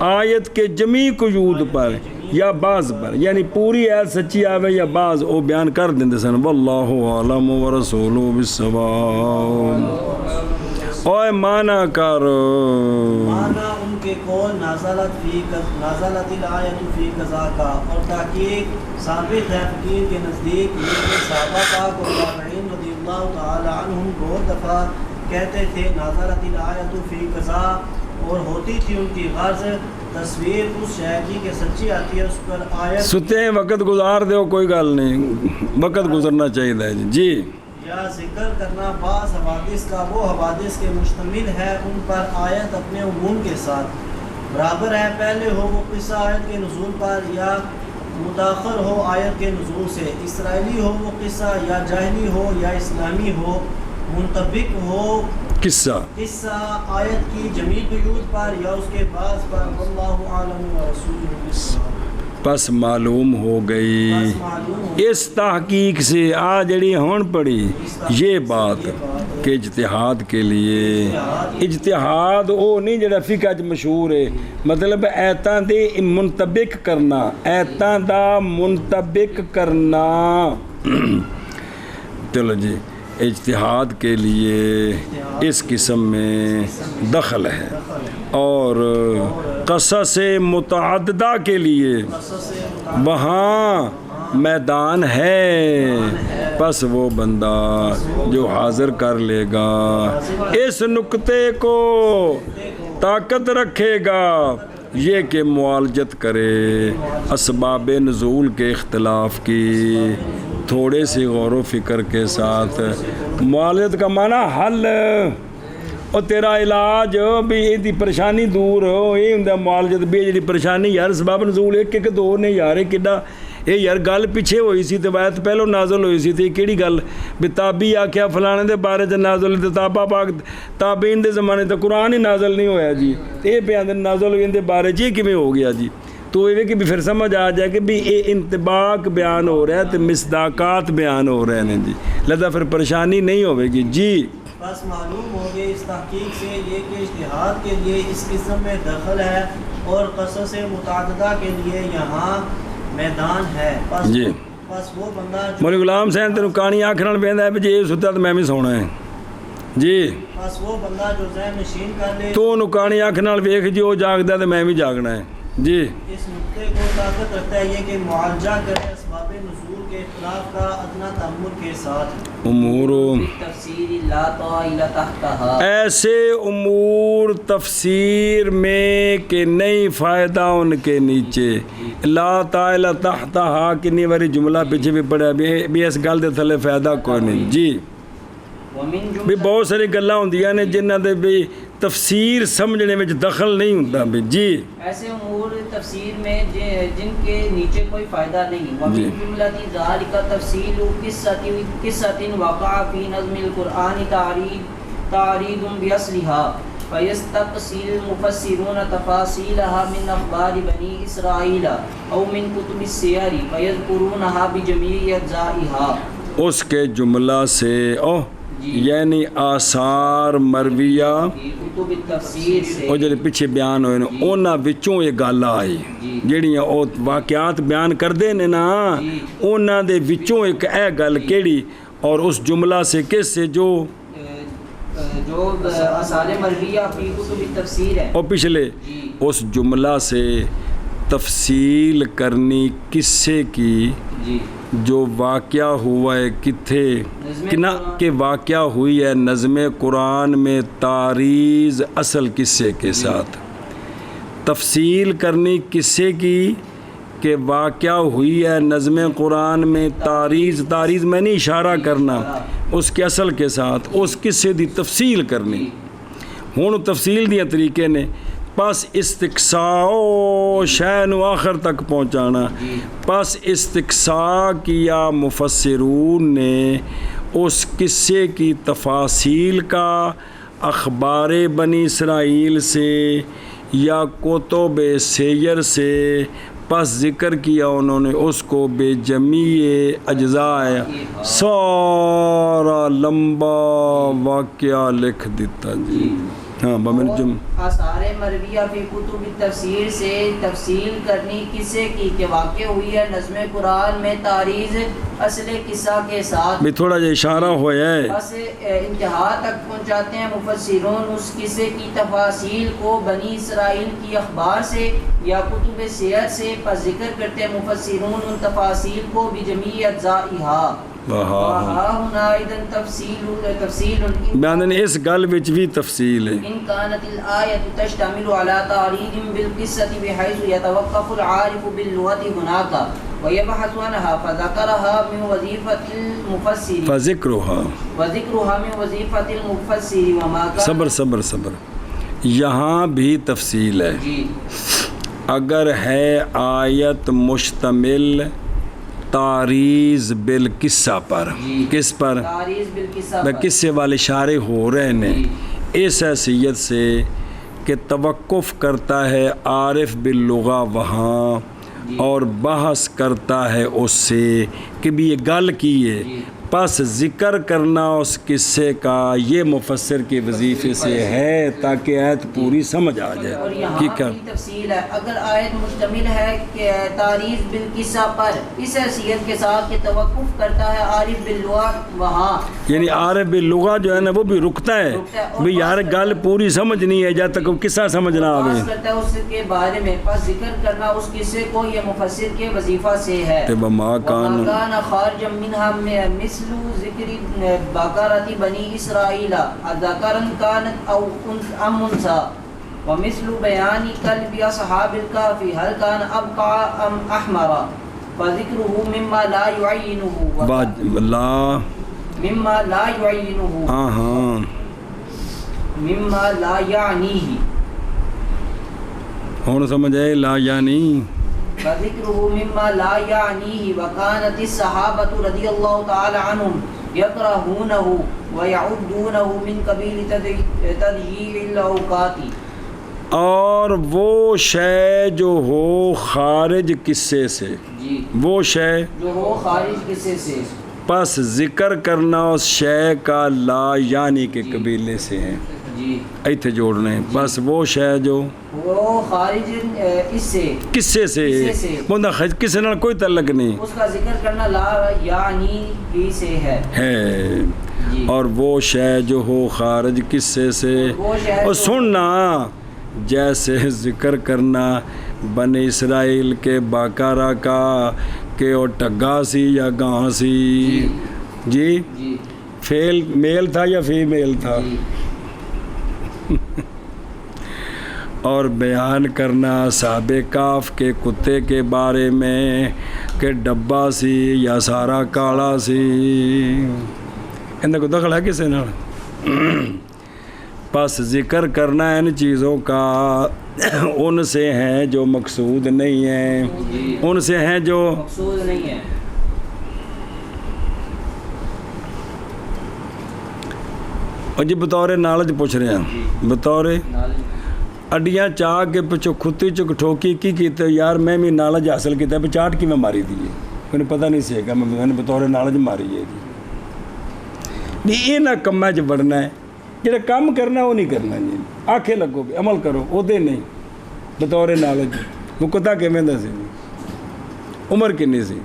آیت کے جمیع قیود پر یا بعض پر، یعنی پوری آیت سچی آوے یا بعض وہ بیان کر دیندے سن۔ واللہ اعلم ورسولہ بالصواب۔ اوے مانا کر مانا ان کے قول نازلت الآیت فی قضا کا، اور تحقیق ثابت ہے فقیر کے نزدیک یہ کہ صحابہ پاک اور تابعین رضی اللہ تعالی عنہم بہت دفعہ کہتے تھے نازلت الآیت فی قضا، اور ہوتی تھی ان کی غرض تصویر اس شے کی کہ سچی آتی ہے اس پر آیت. ستے ہیں وقت گزار دو، کوئی گل نہیں، وقت گزرنا چاہیے جی. یا ذکر کرنا بعض حوادث کا وہ حوادث کے مشتمل ہے ان پر آیت اپنے عموم کے ساتھ برابر ہے، پہلے ہو وہ قصہ آیت کے نزول پر یا متاخر ہو آیت کے نزول سے، اسرائیلی ہو وہ قصہ یا جاہلی ہو یا اسلامی ہو، منطبق ہو قصہ آیت کی جمیع قیود پر یا اس کے بعض پر، واللہ عالم ورسولہ. پس معلوم ہو گئی اس تحقیق سے آ جڑی ہون پڑی یہ بات کہ اجتہاد کے لیے، اجتہاد او نہیں جڑا فقہ چ مشہور ہے، مطلب ایتاں دے منطبق کرنا، ایتاں دا منطبق کرنا. چلو جی، اجتہاد کے لیے اس قسم میں دخل ہے، اور قصص متعددہ کے لیے وہاں میدان ہے. پس وہ بندہ جو حاضر کر لے گا اس نقطے کو طاقت رکھے گا یہ کہ معالجت کرے اسباب نزول کے اختلاف کی تھوڑے سی غور و فکر کے ساتھ. معالجت کا معنی حل، اور تیرا علاج بھی یہ پریشانی دور ہو، یہ ہوں معالجت بھی جی پریشانی. یار سبب نزول ایک ایک دو نے یار، کڈا یہ یار گل پیچھے ہوئی سی تو آیت پہلو نازل ہوئی سی، تے کیڑی گل بھی تابی آکھیا فلانے دے بارے چ نازل تے تابا پاک تابعین دے زمانے تے قرآن ہی نازل نہیں ہویا جی، یہ بیان نازل ہوئی ان دے بارے چ کیویں ہو گیا جی. تو یہ کہ بھی پھر سمجھ آ جائے کہ بھی یہ انطباق بیان ہو رہا ہے تو مصداقات بیان ہو رہے ہیں جی، لہذا پھر پریشانی نہیں ہوئے گی جی. بس معلوم ہو گئے اس تحقیق سے یہ کہ اجتہاد کے لیے اس قسم میں دخل ہے اور قصص متعددہ کے لیے یہاں میدان ہے. جی بس وہ بندہ مولی غلام حسین تینوں کہانی آخر پہنتا ہے جی یہ ستا تو میں بھی سونا ہے جی. بس وہ بندہ جو ذہن نشین کر لے تو انہوں کہانی آخر ویخ جی وہ جاگتا تو میں بھی جاگنا ہے جی. اس نقطے کو طاقت رکھتا ہے یہ کہ معالجہ کرے اسباب نزول کے اختلاف کا ادنا تأمل کے ساتھ. امور ایسے امور تفسیر میں کہ نہیں فائدہ ان کے نیچے، لا طائل تحتہا کنی واری جملہ پیچھے بھی پڑھا بھی اس گل دے تھلے فائدہ کوئی نہیں جی. بھی بہت ساری گلاں ہوندیاں نے جنہاں دے بھی تفسیر سمجھنے میں دخل نہیں ہوتا بھی جی. ایسے امور تفسیر میں جن کے نیچے کوئی فائدہ نہیں. ومن جملۃ ذالک تفصیل قصۃ وقع فی نظم القرآن تعریض باصلها فیستقصی المفسرون تفاصیلها من اخبار بنی اسرائیل او من کتب السیر فیذکرونها بجمیع اجزائها. اس کے جملہ سے یعنی آثار مرویہ اور جڑے پیچھے بیان ہوئے انہاں وچوں یہ گل آئی جڑیاں او واقعات بیان کردے نے نا انہاں دے وچوں ایک اے گل کیڑی، اور اس جملہ سے کس سے جو آثار مرویہ فی کتب التفسیر ہے، اور پچھلے اس جملہ سے تفصیل کرنی قصے کی جو واقعہ ہوا ہے کتھے کہ واقعہ ہوئی ہے نظم قرآن میں تعریض اصل قصے کے ساتھ. تفصیل کرنی قصے کی کہ واقعہ ہوئی ہے نظم قرآن میں تعریض میں نہیں اشارہ کرنا اس کے اصل کے ساتھ، اس قصے دی تفصیل کرنی. ہوں تفصیل دیا طریقے نے پس استقصاء شے نو آخر تک پہنچانا. پس استقصاء کیا مفسرون نے اس قصے کی تفاصیل کا اخبار بنی اسرائیل سے یا کتب سیر سے، پس ذکر کیا انہوں نے اس کو بے جمیع اجزاء، سارا لمبا واقعہ لکھ دیتا جی. ہاں آثار مرویہ فی کتب التفسیر سے تفصیل کرنی کسے کی کہ واقع ہوئی ہے نظم قرآن میں تعریض اصل قصہ کے ساتھ بھی تھوڑا جا اشارہ ہوا ہے. بس انتہا تک پہنچاتے ہیں مفسرون اس قصے کی تفاصیل کو بنی اسرائیل کی اخبار سے یا کتب سیر سے، پر ذکر کرتے ہیں مفسرون ان تفاصیل کو بجمیع اجزائہا. وہاں ایدن تفصیل بیان اس گل وچ بھی تفصیل ہے. ان كانت الآية تشتمل على تعريض بالقصة بحيث يتوقف العارف باللغة هناك ويبحث عنها فذكرها من وظيفة المفسر وذكرها من وظيفة المفسر وما كان صبر یہاں بھی تفصیل ہے. جی اگر ہے آیت مشتمل تعریض بالقصہ پر، کس پر؟ تعریض بالقصہ قصے والے اشارے ہو رہے ہیں اس حیثیت سے کہ توقف کرتا ہے عارف باللغہ وہاں اور بحث کرتا ہے اس سے کہ بھی یہ گل کی ہے، پس ذکر کرنا اس قصے کا یہ مفسر کے وظیفے سے ہے تاکہ آیت پوری سمجھ آ جائے. اور یہاں کی تفصیل ہے. اگر آیت مشتمل ہے کہ تعریض بالقصہ پر اس حیثیت کے ساتھ کہ توقف کرتا ہے عارف باللغہ وہاں، یعنی عارف باللغہ جو ہے نا وہ بھی رکتا ہے بھی یار گل پوری سمجھ نہیں ہے جب تک وہ قصہ سمجھ نہ آوے، کرتا ہے اس کے بارے میں، پس ذکر کرنا اس قصے کو یہ مفسر کے وظیفہ سے ہے. وما كان خارجا منها مثل ذکر بقرة بنی اسرائیل ذکرا كانت او انثى ومثل بیان کلب اصحاب الكهف هل كان ابقع ام احمر فذکره مما لا يعينه مما لا يعنيه ہوں سمجھ آئے لا یعنی فذكره مما لا يعنيه وكانت الصحابة رضي الله تعالى عنهم يكرهونه ويعدونه من قبيل تضييع الأوقات. اور وہ شے جو ہو خارج قصے سے، وہ شے جو ہو خارج قصے سے، پس ذکر کرنا اس شے کا لا یعنی کے قبیلے سے ہے. ایتھے جوڑنے ہیں بس وہ شے جو وہ خارج اس سے قصے سے بندہ کسی نال کوئی تعلق نہیں، اس کا ذکر کرنا لا یعنی ہی سے ہے. اور وہ شے جو ہو خارج قصے سے، اور سننا جیسے ذکر کرنا بنی اسرائیل کے باقارہ کا کہ وہ ٹگا سی یا گاں سی، جی فیل میل تھا یا فیمیل تھا، اور بیان کرنا اصحاب کہف کے کتے کے بارے میں کہ ڈبا سی یا سارا کالا سی، اندر کو دخل ہے کسی نال. پس ذکر کرنا ان چیزوں کا ان سے ہیں جو مقصود نہیں ہیں، ان سے ہیں جو مقصود نہیں ہے. اور جی بطور نالج پوچھ رہے ہیں، بطور اڈیاں چاہ کے پچھو کھتی چک ٹھوکی کی کیتے یار میں بھی نالج حاصل کیتا ہے چاٹ کی میں ماری دیئے میں نے پتہ نہیں سی گا میں نے بطور نالج ماری ہے جی. یہ نہ کمہ چ بڑھنا ہے، جڑا کام کرنا وہ نہیں کرنا جی، آنکھیں لگو بھی عمل کرو وہ دے نہیں بطور نالج. وہ کتا کہ میں دا سی عمر کنی سی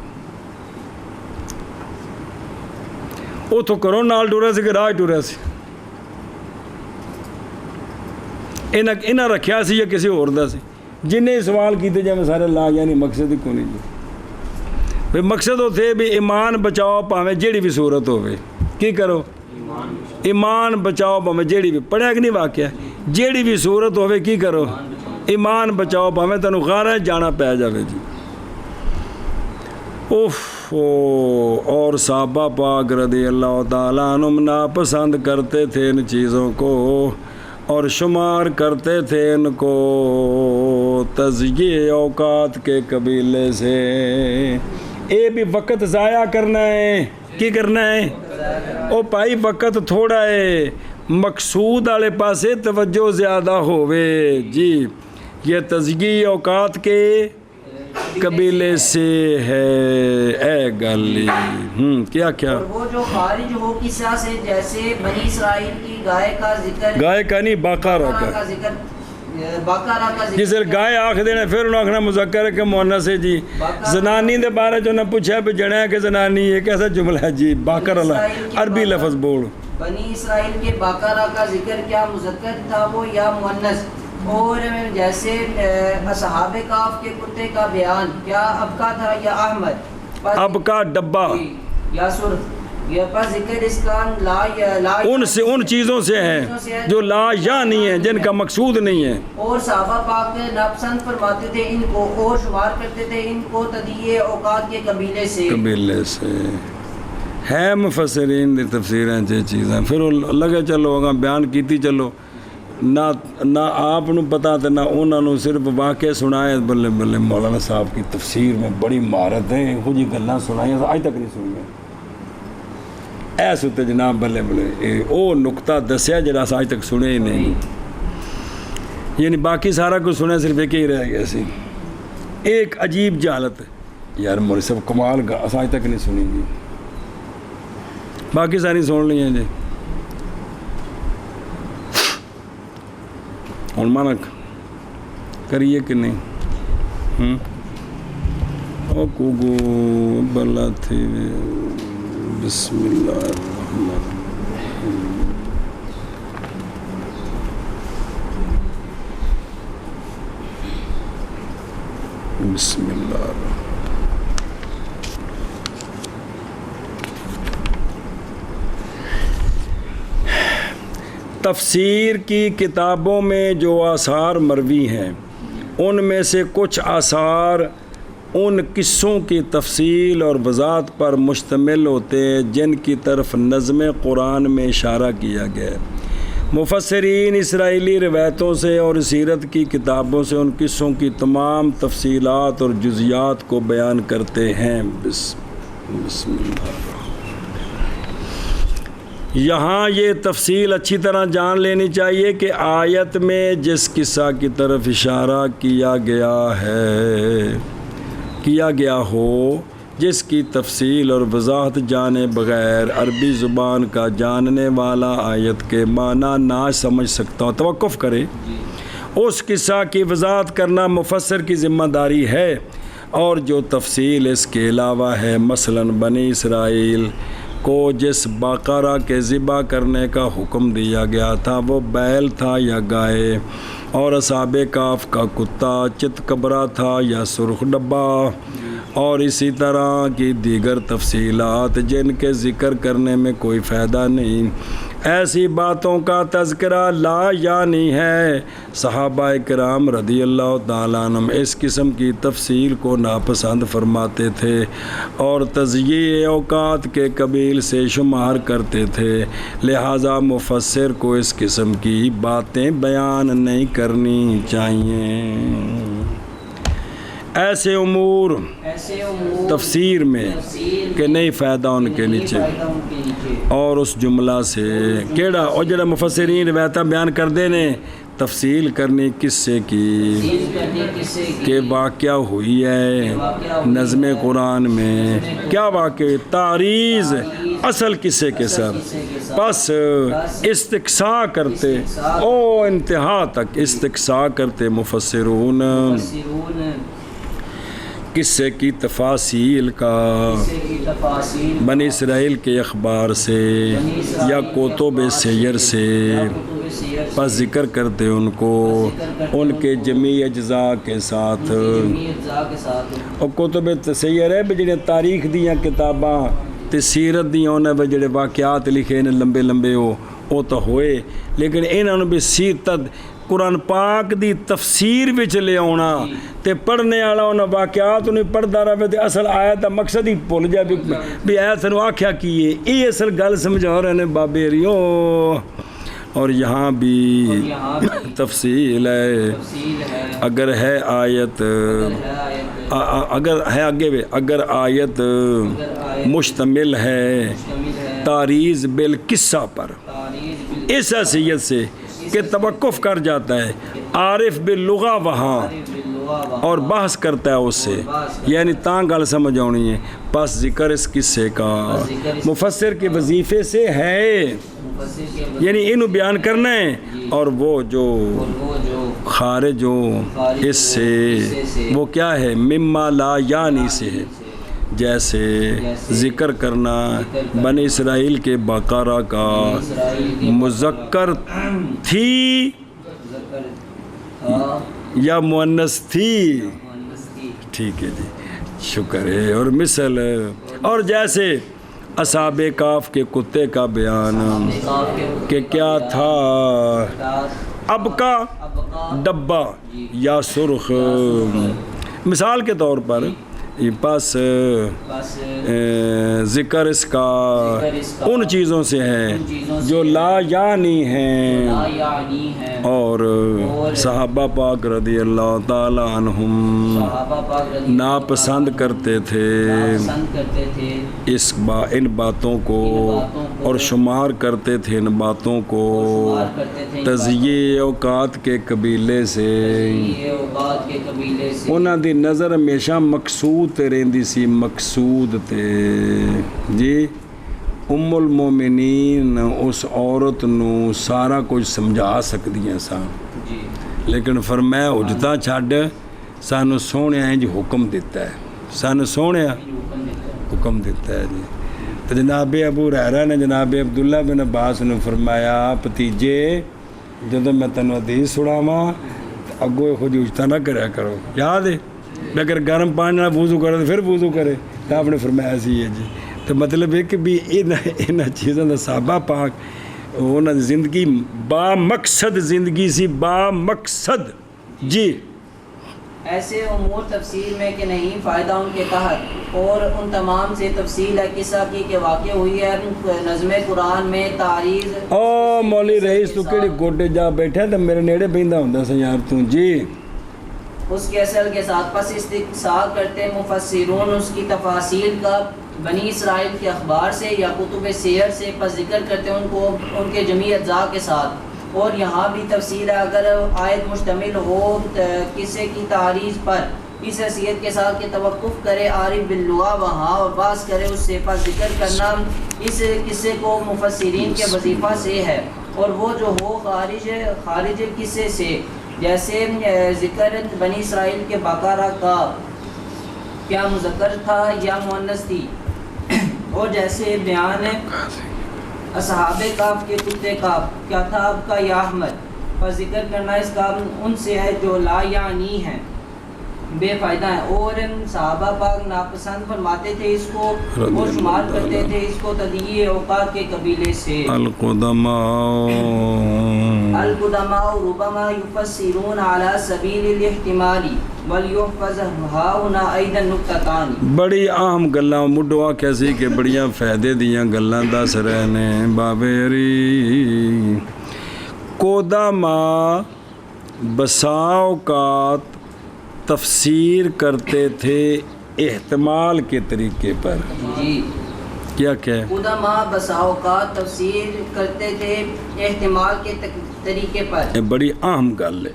وہ تو کرو نال ٹورا سی کہ راہ ٹورا سی، انہاں رکھیا سی یا کسی اور دا سی. جنہیں سوال کیتے جائے میں سارے لا یعنی مقصد ہی کو نہیں جی بھئی مقصد ہوتے بھی ایمان بچاؤ پاویں جیڑی بھی صورت ہوئے، کی کرو ایمان بچاؤ پاویں جیڑی بھی، پڑھیا کہ نہیں واقعہ جیڑی بھی صورت ہوئے کی کرو ایمان بچاؤ پاویں تنو غارہ جانا پہ جاوے جی. اور صحابہ پاک رضی اللہ تعالیٰ عنہم ناپسند کرتے تھے ان چیزوں کو اور شمار کرتے تھے ان کو تضییع اوقات کے قبیلے سے. اے بھی وقت ضائع کرنا ہے، کی کرنا ہے او پائی وقت تھوڑا ہے، مقصود والے پاسے توجہ زیادہ ہوئے جی. یہ تضییع اوقات کے قبیلے سے ہے اے گلی. کیا کیا اور وہ جو خارج ہو قصہ سے جیسے بنی اسرائیل کی گائے کا ذکر، گائے کا نہیں باقارہ کا ذکر بقرہ کا ذکر جس گائے آخ دینے پھر انہوں آخنا مذکر ہے کہ مؤنث ہے جی. زنانی دے بارے جو نے پوچھا بھی جڑا کہ زنانی ہے کیسا جملہ ہے جی. باقر اللہ عربی لفظ بول. بنی اسرائیل کے بقرہ کا ذکر کیا مذکر تھا وہ یا مؤنث؟ اور جیسے اصحاب کہف کے کتے کا بیان کیا ابقا تھا یا احمد؟ اب کا ڈبہ یا سرخ. یہ پر ذکر اس کا لا ان چیزوں سے ہے جو لا یا نہیں ہے، جن کا مقصود نہیں ہے. اور صحابہ پاک ناپسند فرماتے تھے ان کو اور شمار کرتے تھے ان کو تدیع اوقات کے قبیلے سے ہے. مفسرین دی تفسیریں چ چیزاں پھر لگے چلو اگاں بیان کیتی چلو، نہ آپ نو پتا تے نہ انہاں نو صرف واقعے سنائے. بلے بلے مولانا صاحب کی تفسیر میں بڑی مہارت ہے، یہو جی گلاں سنائیں اج تک نہیں سنیاں. ایسے تے جناب بلے بلے او نقطہ دسیا جڑا اج تک سنے ہی نہیں. یعنی باقی سارا کچھ سنے صرف ایک ہی رہ گیا سی. ایک عجیب جہالت یار مولوی صاحب کمال کا اج تک نہیں سنی جی، باقی ساری سن لی ہیں جی. ہوں مانا کریے کہ نہیں؟ او کوگو بلا تھی. بسم اللہ الرحمن الرحیم. بسم اللہ الرحمن. تفسیر کی کتابوں میں جو آثار مروی ہیں ان میں سے کچھ آثار ان قصوں کی تفصیل اور وضاحت پر مشتمل ہوتے ہیں جن کی طرف نظم قرآن میں اشارہ کیا گیا ہے. مفسرین اسرائیلی روایتوں سے اور سیرت کی کتابوں سے ان قصوں کی تمام تفصیلات اور جزیات کو بیان کرتے ہیں. بسم اللہ. یہاں یہ تفصیل اچھی طرح جان لینی چاہیے کہ آیت میں جس قصہ کی طرف اشارہ کیا گیا ہو جس کی تفصیل اور وضاحت جانے بغیر عربی زبان کا جاننے والا آیت کے معنی نہ سمجھ سکتا ہو، توقف کرے. اس قصہ کی وضاحت کرنا مفسر کی ذمہ داری ہے. اور جو تفصیل اس کے علاوہ ہے، مثلا بنی اسرائیل کو جس بقرہ کے ذبح کرنے کا حکم دیا گیا تھا وہ بیل تھا یا گائے، اور اصحاب کہف کا کتا چتکبرا تھا یا سرخ ڈبہ، اور اسی طرح کی دیگر تفصیلات جن کے ذکر کرنے میں کوئی فائدہ نہیں. ایسی باتوں کا تذکرہ لا یعنی ہے. صحابہ کرام رضی اللہ تعالیٰ عنہم اس قسم کی تفصیل کو ناپسند فرماتے تھے اور تضییع اوقات کے قبیل سے شمار کرتے تھے. لہٰذا مفسر کو اس قسم کی باتیں بیان نہیں کرنی چاہیے. ایسے امور تفسیر میں کہ نہیں فائدہ ان کے نیچے. اور اس جملہ سے کیڑا اور جڑا مفسرین روایتاں بیان کر دینے تفصیل کرنی قصے کی کہ واقعہ ہوئی ہے نظم قرآن میں، کیا واقع تعریض اصل قصے کے ساتھ، بس استقصاء کرتے او انتہا تک استقصاء کرتے مفسرون قصے کی تفاصیل کا بنی اسرائیل کے اخبار سے یا کتب سیر سے، پس ذکر کرتے ان کو ان کے جمیع اجزاء کے ساتھ. اور کتب سیر ہے بھی جڑے تاریخ دیاں کتاباں تے سیرت دیاں انہاں وچ جڑے واقعات لکھے نے لمبے لمبے او تو ہوئے، لیکن انہاں نوں بھی سیرت قرآن پاک دی تفسیر وچ لے آنا تے پڑھنے والا انہاں واقعات انہیں پڑھدا رہے تے اصل آیت دا مقصد ہی بھول جائے بھی ایت نو آکھیا کی ہے. یہ اصل گل سمجھا رہے نے بابے ریو. اور یہاں بھی تفصیل ہے. اگر ہے آیت اگر ہے اگر آیت مشتمل ہے تعریض بالقصہ پر اس حیثیت سے کہ توقف کر جاتا ہے عارف باللغہ وہاں اور بحث کرتا ہے اس سے، یعنی تاں گل سمجھ آنی ہے. پس ذکر اس قصے کا مفسر کے وظیفے سے ہے، یعنی انہوں بیان کرنا ہے، اور وہ جو خارج ہو اس سے وہ کیا ہے، مما لا یعنی سے ہے. جیسے ذکر کرنا بنی اسرائیل کے بقرہ کا مذکر تھی یا مؤنث تھی. ٹھیک ہے جی، شکر ہے. اور مثل، اور جیسے اصحاب کاف کے کتے کا بیان کہ کیا تھا، اب کا ڈبہ یا سرخ، مثال کے طور پر. پس ذکر اس کا ان چیزوں سے ہے جو لا یعنی ہیں، اور صحابہ پاک رضی اللہ تعالی عنہم ناپسند کرتے تھے ان باتوں کو، اور شمار کرتے تھے ان باتوں کو تزیے اوقات کے قبیلے سے. انہاں دی نظر ہمیشہ مقصود تے رہندی سی، مقصود تے جی. ام المومنین اس عورت نو سارا کچھ سمجھا سکدیاں سان، لیکن فرمایا اجتا چھڈ، سانو سونے انج حکم دیتا ہے، سانو سونے حکم دیتا ہے جی. تو جناب ابو ہریرہ نے جناب عبداللہ بن عباس نے فرمایا، بھتیجے جدوں میں تینوں حدیث سناواں اگوں یہ خود اجتا نہ کریا کرو، یاد ہے. اگر گرم پانی نہ وضو کرے تو پھر وضو کرے. تو آپ نے فرمایا سی ہے جی. تو مطلب ہے کہ بھی انہاں چیزوں کا صحابہ پاک انہاں زندگی با مقصد زندگی سی، با مقصد جی. ایسے امور تفسیر میں کہ نہیں فائدہ ان کے تحت، اور ان تمام سے تفصیل ہے قصہ کی کہ واقع ہوئی ہے نظم قرآن میں تعریض. او مولی رئیس تو کیڑی گوڈے جا بیٹھا تو میرے نیڑے بہندا ہوندا سی یار تو جی. اس کے اصل کے ساتھ پس استقصاء کرتے مفسرون اس کی تفاصیل کا بنی اسرائیل کے اخبار سے یا کتب سیر سے، پس ذکر کرتے ان کو ان کے جمیع اجزاء کے ساتھ. اور یہاں بھی تفصیل ہے، اگر آیت مشتمل ہو قصے کی تعریض پر اس حیثیت کے ساتھ کہ توقف کرے عارف باللغہ وہاں اور بحث کرے اس سے، پس ذکر کرنا اس قصے کو مفسرین کے وظیفہ سے ہے، اور وہ جو ہو خارج قصے سے، جیسے ذکر بنی اسرائیل کے بقرہ کا کیا مذکر تھا یا مؤنث تھی، اور جیسے بیان اصحاب کاف کے کتے کا کیا تھا اب کا یا احمد، پر ذکر کرنا اس کا ان سے ہے جو لا یعنی ہیں، بے فائدہ ہیں. اور صحابہ پاک ناپسند فرماتے تھے اس کو، وہ شمار کرتے تھے اس کو تضییع اوقات کے قبیلے سے. القدماء ربما يفسرون على سبيل الاحتمال وليحفظ هنا ايضا نقطتان. بڑی اہم گلاں مڈوا کیسی کہ بڑیاں فائدے دیاں گلاں دس رہے نے بابے ری. قدما بسا اوقات تفسیر کرتے تھے احتمال کے طریقے پر. جی کیا کہ قدما بسا اوقات تفسیر کرتے تھے احتمال کے طریقے پر. یہ بڑی اہم گل ہے،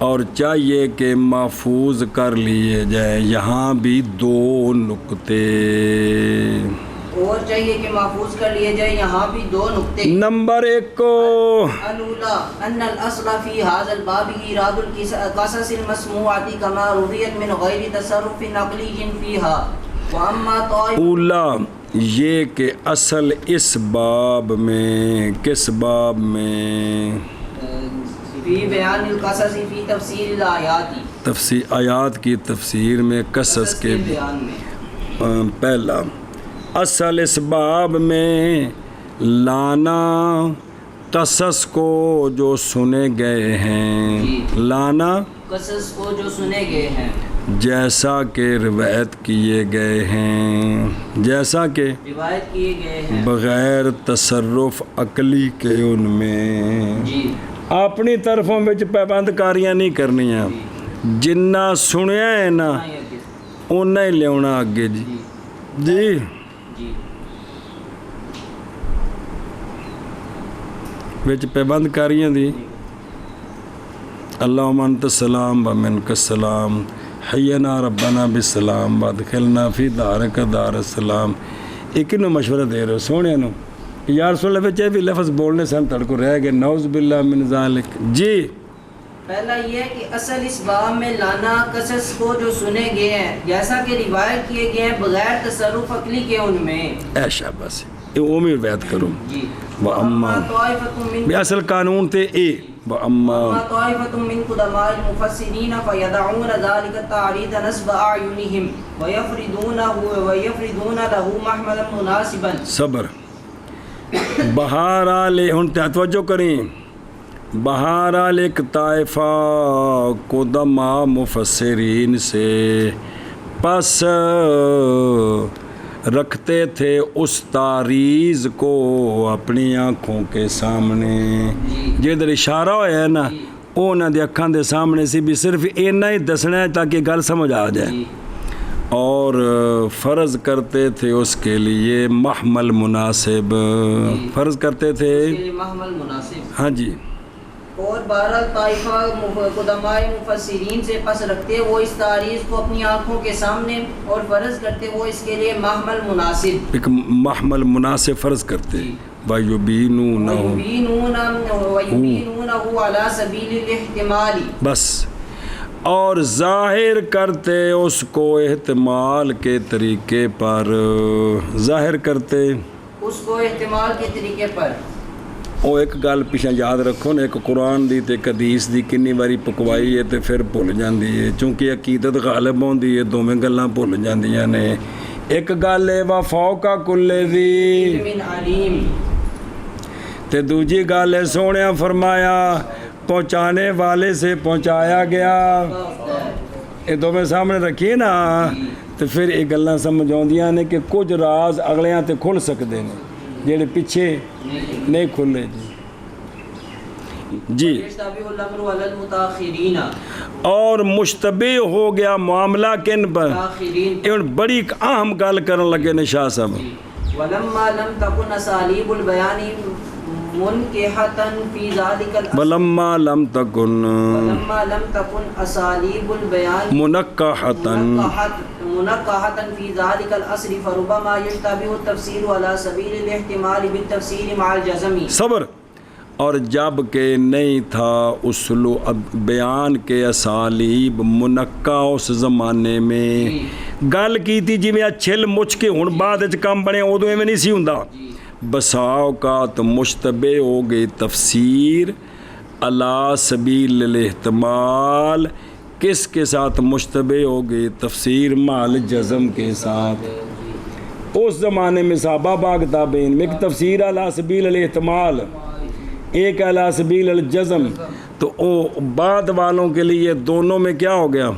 اور چاہیے کہ محفوظ کر لیے جائے. یہاں بھی دو نقطے اور چاہیے کہ محفوظ کر لیے جائے، یہاں بھی دو نقطے. نمبر 1 کو الاولا ان الاصل فی هذا الباب ایراد القصص المسموعة كما رویت من غیر تصرف نقلی فیها. واما اولا یہ کہ اصل اس باب میں، کس باب میں، فی بیان القصص فی تفسیر الآیات، تفسیر آیات کی تفسیر میں، قصص کے بیان میں. پہلا اصل اس باب میں لانا قصص کو جو سنے گئے ہیں، لانا قصص کو جو سنے گئے ہیں، جیسا کہ روایت کیے گئے ہیں، جیسا کہ روایت کیے گئے ہیں، بغیر تصرف عقلی کے ان میں. جی اپنی طرفوں میں پابند کاریاں نہیں کرنیاں، جنہ سنیا ہے نا اُنہ ہی لیونا اگے. جی جی جی وچ پابند کاریاں دی اللہم انت السلام و منک السلام حینا ربنا بالسلام وادخلنا فی دارک دار السلام. ایک کنوں مشورہ دے رہے ہو سونے نو یا رسول اللہ بچے بھی لفظ بولنے سے ہم تڑ کو رہ گئے. نعوذ باللہ من ذالک. جی پہلا یہ ہے کہ اصل اس باب میں لانا قصص کو جو سنے گئے ہیں جیسا کہ روایت کیے گئے ہیں بغیر تصرف عقلی کے ان میں. اے شاباش یہ اومی روایت کرو. جی وَأَمَّا بھی اصل قانون تے اے وَأَمَّا طائفة من قدماء المفسرین فیدعون ذلك التعریض نصب اعینہم ویفردون له محملا مناسبا. صبر. بہرحال ہن توجہ کریں. بہرحال ایک طائفہ قدماء مفسرین سے پس رکھتے تھے اس تاریز کو اپنی آنکھوں کے سامنے. جدھر اشارہ ہوا ہے نا وہ انہوں نے اکھاں دے سامنے سے بھی صرف اینا ہی دسنا ہے تاکہ گل سمجھ آ جائے. اور فرض کرتے تھے اس کے لیے محمل مناسب. فرض کرتے تھے محمل مناسب. ہاں جی. اور بہرحال طائفہ قدماء مفسرین سے پس رکھتے وہ اس تاریخ کو اپنی آنکھوں کے سامنے اور فرض کرتے وہ اس کے لیے محمل مناسب. ایک محمل مناسب فرض کرتے. وَيُبِينُونَهُ عَلَى سَبِيلِ الْاحْتِمَالِ. بس. اور ظاہر کرتے اس کو احتمال کے طریقے پر. ظاہر کرتے اس کو احتمال کے طریقے پر. وہ ایک گل پیچھے یاد رکھو نا ایک قرآن دی تے ایک حدیث دی کنی باری پکوائی ہے تے پھر بھول جاندی ہے چونکہ عقیدت غالب ہوندی ہے دوویں گلاں بھول جاندیاں نے. ایک گل ہے وفوق کل ذی علیم تے دوجی گل ہے سونیا فرمایا پہنچانے والے سے پہنچایا گیا. یہ دوویں سامنے رکھیے نا تو پھر یہ گلاں سمجھ آؤندیاں نے کہ کچھ راز اگلیاں تے کھل سکتے ہیں جڑے پیچھے نہیں کھلے. جی اور مشتبہ ہو گیا معاملہ کن پر. یہ بڑی اہم گل کرن لگے نے شاہ صاحب. ولما لم تكن اساليب البيان منكحة في ذلك ولما لم تكن اساليب البيان منكحة في ذلك العصر فربما يشتبه التفسير على سبيل الاحتمال بالتفسير مع الجزم. صبر. اور جب کہ نہیں تھا اسلوب بیان کے اسالیب منقع اس زمانے میں گل کی تھی جی میں چھل مچ کے ہن بعد وچ کم بنے ادو ایویں نہیں سی ہوندا. بسا اوقات مشتبہ ہو گئی تفسیر علی سبیل الاحتمال. کس کے ساتھ مشتبہ ہو گئی تفسیر مال جزم کے ساتھ. اس زمانے میں صحابہ باغ تابعین میں ایک تفسیر علی سبیل الاحتمال ایک علی سبیل الجزم. تو او بعد والوں کے لیے دونوں میں کیا ہو گیا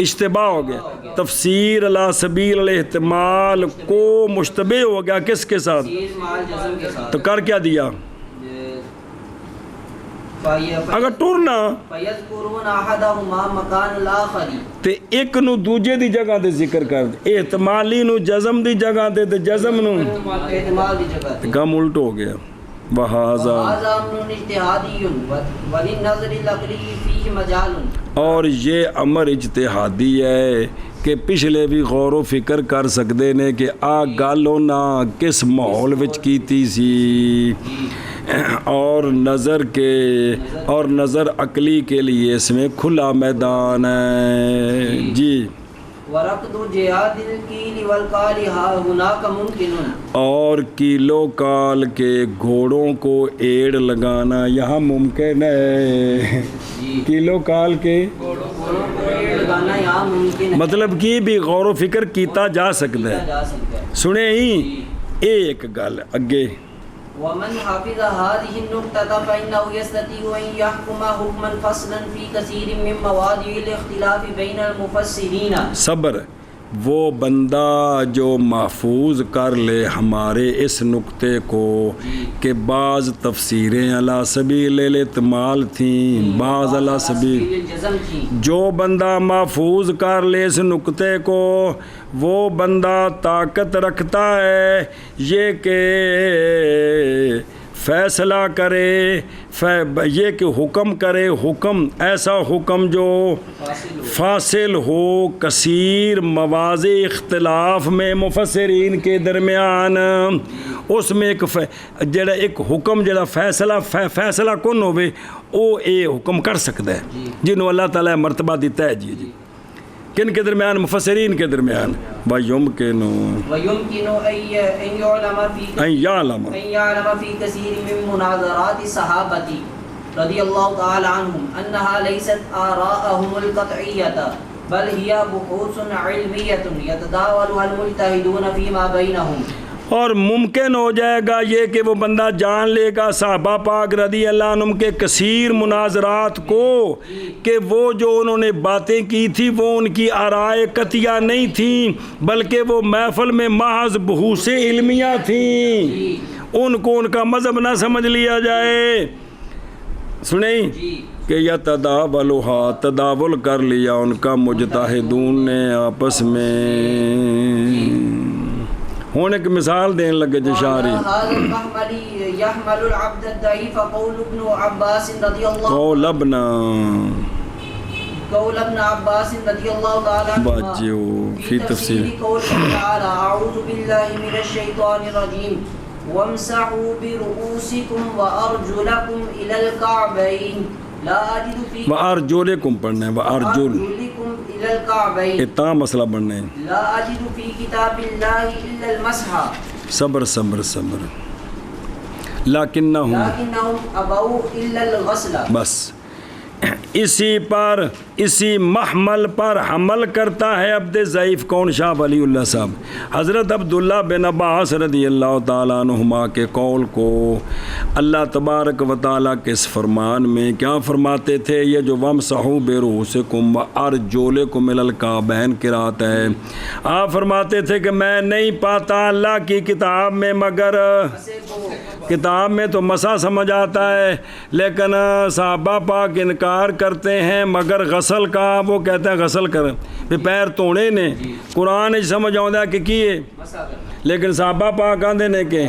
اشتباہ ہو گیا. تفسیر علی سبیل الاحتمال کو مشتبہ ہو گیا کس کے ساتھ تو کر کیا دیا اگر ٹورنا تے ایک نو دوجے دی جگہ دے ذکر کر دے احتمالی نو جزم دی جگہ دے تے جزم نو کم الٹ ہو گیا. اور یہ امر اجتہادی ہے کہ پچھلے بھی غور و فکر کر سکتے نے کہ آ گل انہاں کس ماحول وچ کیتی سی اور نظر عقلی کے لیے اس میں کھلا میدان ہے. جی اور کیلو کال کے گھوڑوں کو ایڑ لگانا یہاں ممکن ہے. کیلو کال کے مطلب کہ بھی غور و فکر کیتا جا سکتا ہے. سنے ہی ایک گل اگے ومن حافظ هذه النقطة فإنه يستطيع أن يحكم حكما فصلا في كثير من مواضع الاختلاف بين المفسرين. صبر. وہ بندہ جو محفوظ کر لے ہمارے اس نقطے کو کہ بعض تفسیریں علی سبیل الاحتمال تھیں بعض علی سبیل جو بندہ محفوظ کر لے اس نقطے کو وہ بندہ طاقت رکھتا ہے یہ کہ فیصلہ کرے، یہ کہ حکم کرے، حکم ایسا حکم جو فاصل ہو کثیر مواضع اختلاف میں مفسرین کے درمیان، اس میں جڑا ایک حکم جڑا فیصلہ کن ہوئے وہ اے حکم کر سکتا ہے جنہوں اللہ تعالیٰ مرتبہ دیتا ہے۔ جی کن کے درمیان؟ مفسرین کے درمیان۔ وَيُمْكِنُ أَن يَعْلَمَ فِي كَثِيرٍ مِّن مُنَاظَرَاتِ الصَّحَابَةِ رضی اللہ تعالی عنہم أنها ليست آراءهم القطعية بل هي بحوث علمية يتداولها المجتهدون فيما بينهم۔ اور ممکن ہو جائے گا یہ کہ وہ بندہ جان لے گا صحابہ پاک رضی اللہ عنہم کے کثیر مناظرات کو کہ وہ جو انہوں نے باتیں کی تھی وہ ان کی آرائے قطعیہ نہیں تھیں بلکہ وہ محفل میں محض بحوث علمیہ تھیں، ان کو ان کا مذہب نہ سمجھ لیا جائے۔ سنیں کہ یا تداول کر لیا ان کا مجتہدون نے آپس میں۔ ہوں ایک مثال دین لگے جو شاعری قول ابن عباس رضی اللہ تعالی عنہ فی تفسیر اعوذ باللہ من الشیطان الرجیم وامسحوا برؤوسکم وارجلکم الی الکعبین لا اجد فی وارجلکم پڑھنا ہے وارجلکم الی الکعبین اتنا مسئلہ پڑھنا ہے لا اجد فی کتاب اللہ الا المسح صبر صبر صبر لیکنہم ابوا الا الغسل۔ بس اسی پر اسی محمل پر حمل کرتا ہے عبد ضعیف کون؟ شاہ ولی اللہ صاحب حضرت عبداللہ بن عباس رضی اللہ تعالیٰ عنہما کے قول کو۔ اللہ تبارک و تعالیٰ کے اس فرمان میں کیا فرماتے تھے؟ یہ جو وَامْسَحُوا بِرُؤُوسِكُمْ وَأَرْجُلِكُمْ إِلَى الْكَعْبَيْن قرات ہے، آپ فرماتے تھے کہ میں نہیں پاتا اللہ کی کتاب میں مگر کتاب میں تو مسح سمجھ آتا ہے، لیکن صحابہ پاک انکار کرتے ہیں مگر غسل کا۔ وہ کہتے ہیں غسل کر پیر دھونے نے، قرآن سمجھ آتا ہے کہ کیے، لیکن صحابہ پاک آندے نے کہ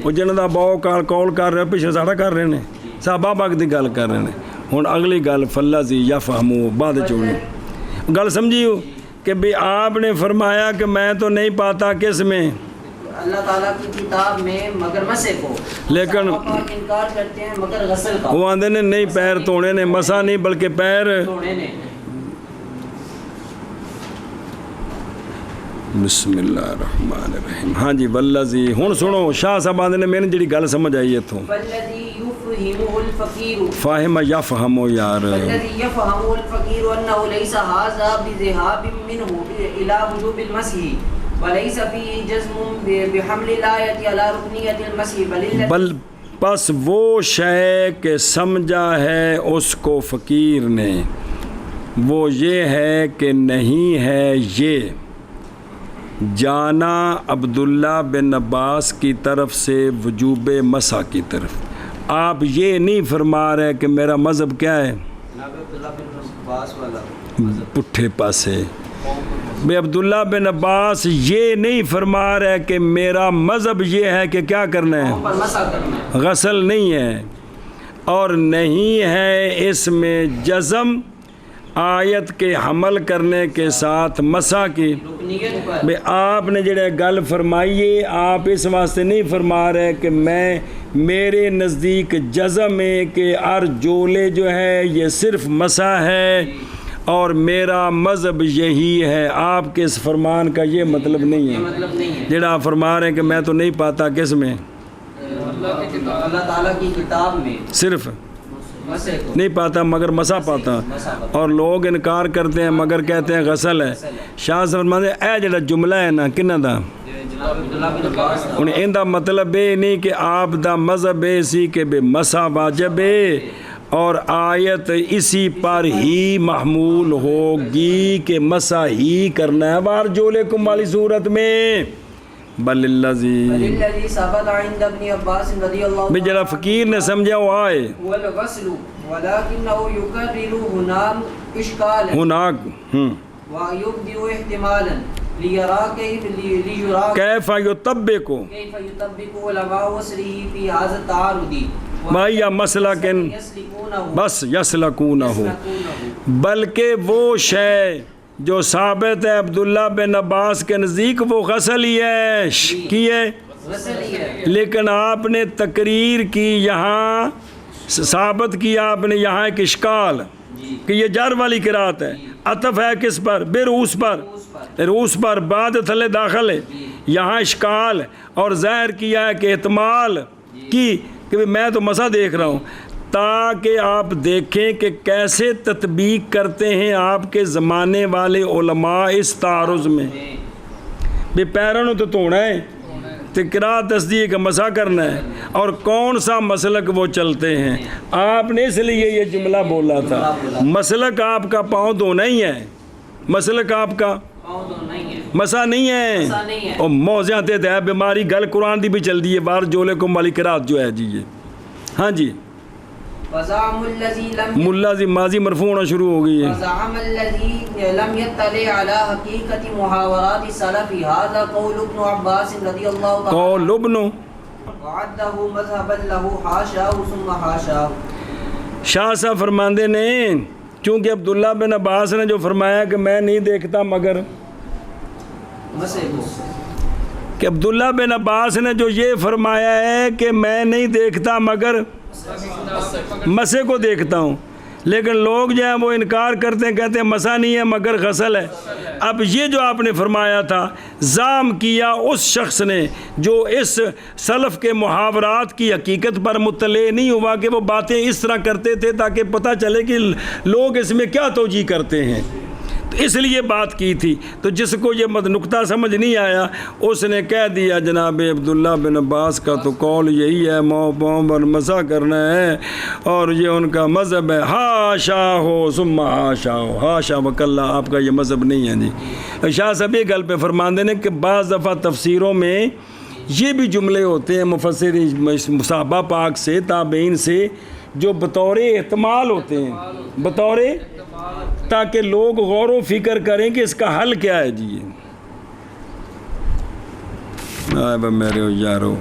وہ جنہوں دا باؤ کال کر رہے پیچھے ساڑا کر رہے ہیں، صحابہ پاک دی گل کر رہے ہیں۔ ہوں اگلی گل فَالَّذِي يَفْهَمُ بعد چوڑی گل سمجھیو کہ بھی آپ نے فرمایا کہ میں تو نہیں پاتا کس میں؟ اللہ تعالیٰ کی کتاب میں مگر مسح کو، لیکن انکار کرتے ہیں مگر غسل کا۔ وہ آندے نے نہیں پیر دھونے نے، مسا نہیں بلکہ پیر دھونے نے۔ بسم اللہ الرحمن الرحیم۔ ہاں جی والذی، ہن سنو شاہ صاحب آندے نے میں جڑی گل سمجھ آئی اتھوں والذی یفہمہ الفقیر فاہم یفہم یار والذی یفہم الفقیر انہ لیس ھذا بذہاب منہ الی وجوب المسح ولیس فی جزم بحمل الآیت علی رکنیت المسح بل پس وہ شے کہ سمجھا ہے اس کو فقیر نے وہ یہ ہے کہ نہیں ہے یہ جانا عبداللہ بن عباس کی طرف سے وجوب مسح کی طرف۔ آپ یہ نہیں فرما رہے کہ میرا مذہب کیا ہے پٹھے پاسے، بے عبداللہ بن عباس یہ نہیں فرما رہے کہ میرا مذہب یہ ہے کہ کیا کرنا ہے غسل نہیں ہے، اور نہیں ہے اس میں جزم آیت کے حمل کرنے کے ساتھ مسح کی۔ بے آپ نے جڑے گل فرمائیے آپ اس واسطے نہیں فرما رہے کہ میرے نزدیک جزم ہے کہ ارجولے جو ہے یہ صرف مسح ہے اور میرا مذہب یہی ہے۔ آپ کے اس فرمان کا یہ مطلب نہیں ہے جڑا آپ فرما رہے ہیں کہ میں تو نہیں پاتا کس میں اللہ تعالیٰ کی کتاب میں صرف نہیں پاتا مگر مسح پاتا، اور لوگ انکار کرتے ہیں مگر کہتے ہیں غسل ہے۔ شاہ فرماتے ہیں اے جڑا جملہ ہے نا کنہ دا انہیں ان دا مطلب یہ نہیں کہ آپ دا مذہب اسی کہ بے مسح واجب ہے اور آیت اسی پر ہی محمول ہوگی کہ مسح ہی کرنا ہے وارجلکم والی صورت میں۔ بل الذی ثبت عند ابن عباس رضی اللہ بھی جڑا فقیر نے سمجھا وہ آئے والغسل ولكنه يكرر هناك اشكالا ہناک ويبدئ احتمالا لیرا لیرا کیف یطبق کیف یطبق علماء وصله فی هذا التعارض بھائی مسلکن بس یسلکونہ، بلکہ وہ شے جو ثابت ہے عبداللہ بن عباس کے نزدیک وہ غسل ہی ہے کی ہے، لیکن آپ نے تقریر کی یہاں ثابت کیا آپ نے یہاں ایک اشکال کہ یہ جر والی قرات ہے، عطف ہے کس پر؟ بے روس پر، روس پر بعد تھلے داخل ہے، یہاں اشکال اور ظاہر کیا ہے کہ احتمال کی کہ میں تو مسا دیکھ رہا ہوں، تاکہ آپ دیکھیں کہ کیسے تطبیق کرتے ہیں آپ کے زمانے والے علماء اس تعارض میں۔ بے پیروں تو توڑنا ہے، تقرار تصدیق مسا کرنا ہے، اور کون سا مسلک وہ چلتے ہیں۔ آپ نے اس لیے یہ جملہ بولا تھا، مسلک آپ کا پاؤں دھونا ہی ہے، مسلک آپ کا مسا نہیں ہے، اور موضوع دیتے ہیں بیماری گل قرآن دی بھی چل دی ہے بار جولے کو مالکرات جو ہے جی یہ ہاں جی ملا زی ماضی مرفوع ہونا شروع ہو گئی ہے۔ فزعم الذي لم يطلع على حقيقة محاورات السلف هذا قول ابن عباس رضي الله تعالى قول ابن وعده مذهبا له حاشا ثم حاشا۔ شاہ صاحب فرماندے نے چونکہ عبداللہ بن عباس نے جو فرمایا کہ میں نہیں دیکھتا مگر کہ عبداللہ بن عباس نے جو یہ فرمایا ہے کہ میں نہیں دیکھتا مگر مسے کو دیکھتا ہوں، لیکن لوگ جو ہیں وہ انکار کرتے ہیں، کہتے ہیں مسا نہیں ہے مگر غسل ہے۔ اب یہ جو آپ نے فرمایا تھا زام کیا اس شخص نے جو اس سلف کے محاورات کی حقیقت پر مطلع نہیں ہوا کہ وہ باتیں اس طرح کرتے تھے تاکہ پتہ چلے کہ لوگ اس میں کیا توجیہ کرتے ہیں، تو اس لیے بات کی تھی۔ تو جس کو یہ نقطہ سمجھ نہیں آیا اس نے کہہ دیا جناب عبداللہ بن عباس کا تو قول یہی ہے پاؤں پر مسا کرنا ہے اور یہ ان کا مذہب ہے، ہاشا ہو ثم ہاشا ہو، ہاشا وکلا آپ کا یہ مذہب نہیں ہے جی۔ شاہ صاحب یہ گل پہ فرمان دینے کہ بعض دفعہ تفسیروں میں یہ بھی جملے ہوتے ہیں مفسرین صحابہ پاک سے تابعین سے جو بطور احتمال ہوتے ہیں، بطور تاکہ لوگ غور و فکر کریں کہ اس کا حل کیا ہے جی۔ میرے یارو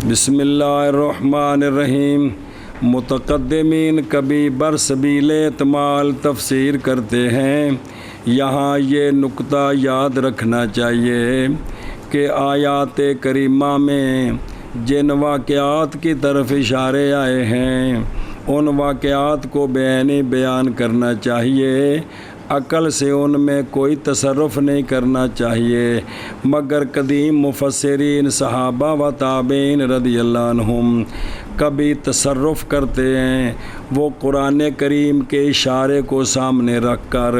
بسم اللہ الرحمن الرحیم۔ متقدمین کبھی برسبیل احتمال تفسیر کرتے ہیں، یہاں یہ نقطہ یاد رکھنا چاہیے کہ آیات کریمہ میں جن واقعات کی طرف اشارے آئے ہیں ان واقعات کو بیان کرنا چاہیے، عقل سے ان میں کوئی تصرف نہیں کرنا چاہیے، مگر قدیم مفسرین صحابہ و تابعین رضی اللہ عنہم کبھی تصرف کرتے ہیں، وہ قرآن کریم کے اشارے کو سامنے رکھ کر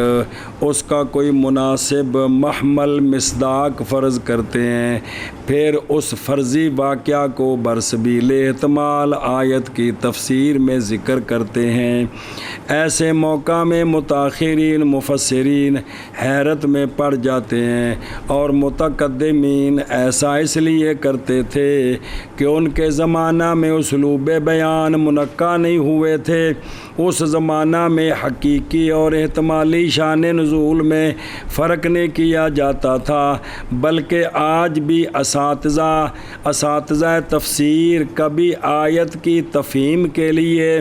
اس کا کوئی مناسب محمل مصداق فرض کرتے ہیں، پھر اس فرضی واقعہ کو برسبیل احتمال آیت کی تفسیر میں ذکر کرتے ہیں۔ ایسے موقع میں متاخرین مفسرین حیرت میں پڑ جاتے ہیں، اور متقدمین ایسا اس لیے کرتے تھے کہ ان کے زمانہ میں اسلوب بیان منقع نہیں ہوئے تھے، اس زمانہ میں حقیقی اور احتمالی شان نزول میں فرق نہیں کیا جاتا تھا، بلکہ آج بھی اساتذہ تفسیر کبھی آیت کی تفہیم کے لیے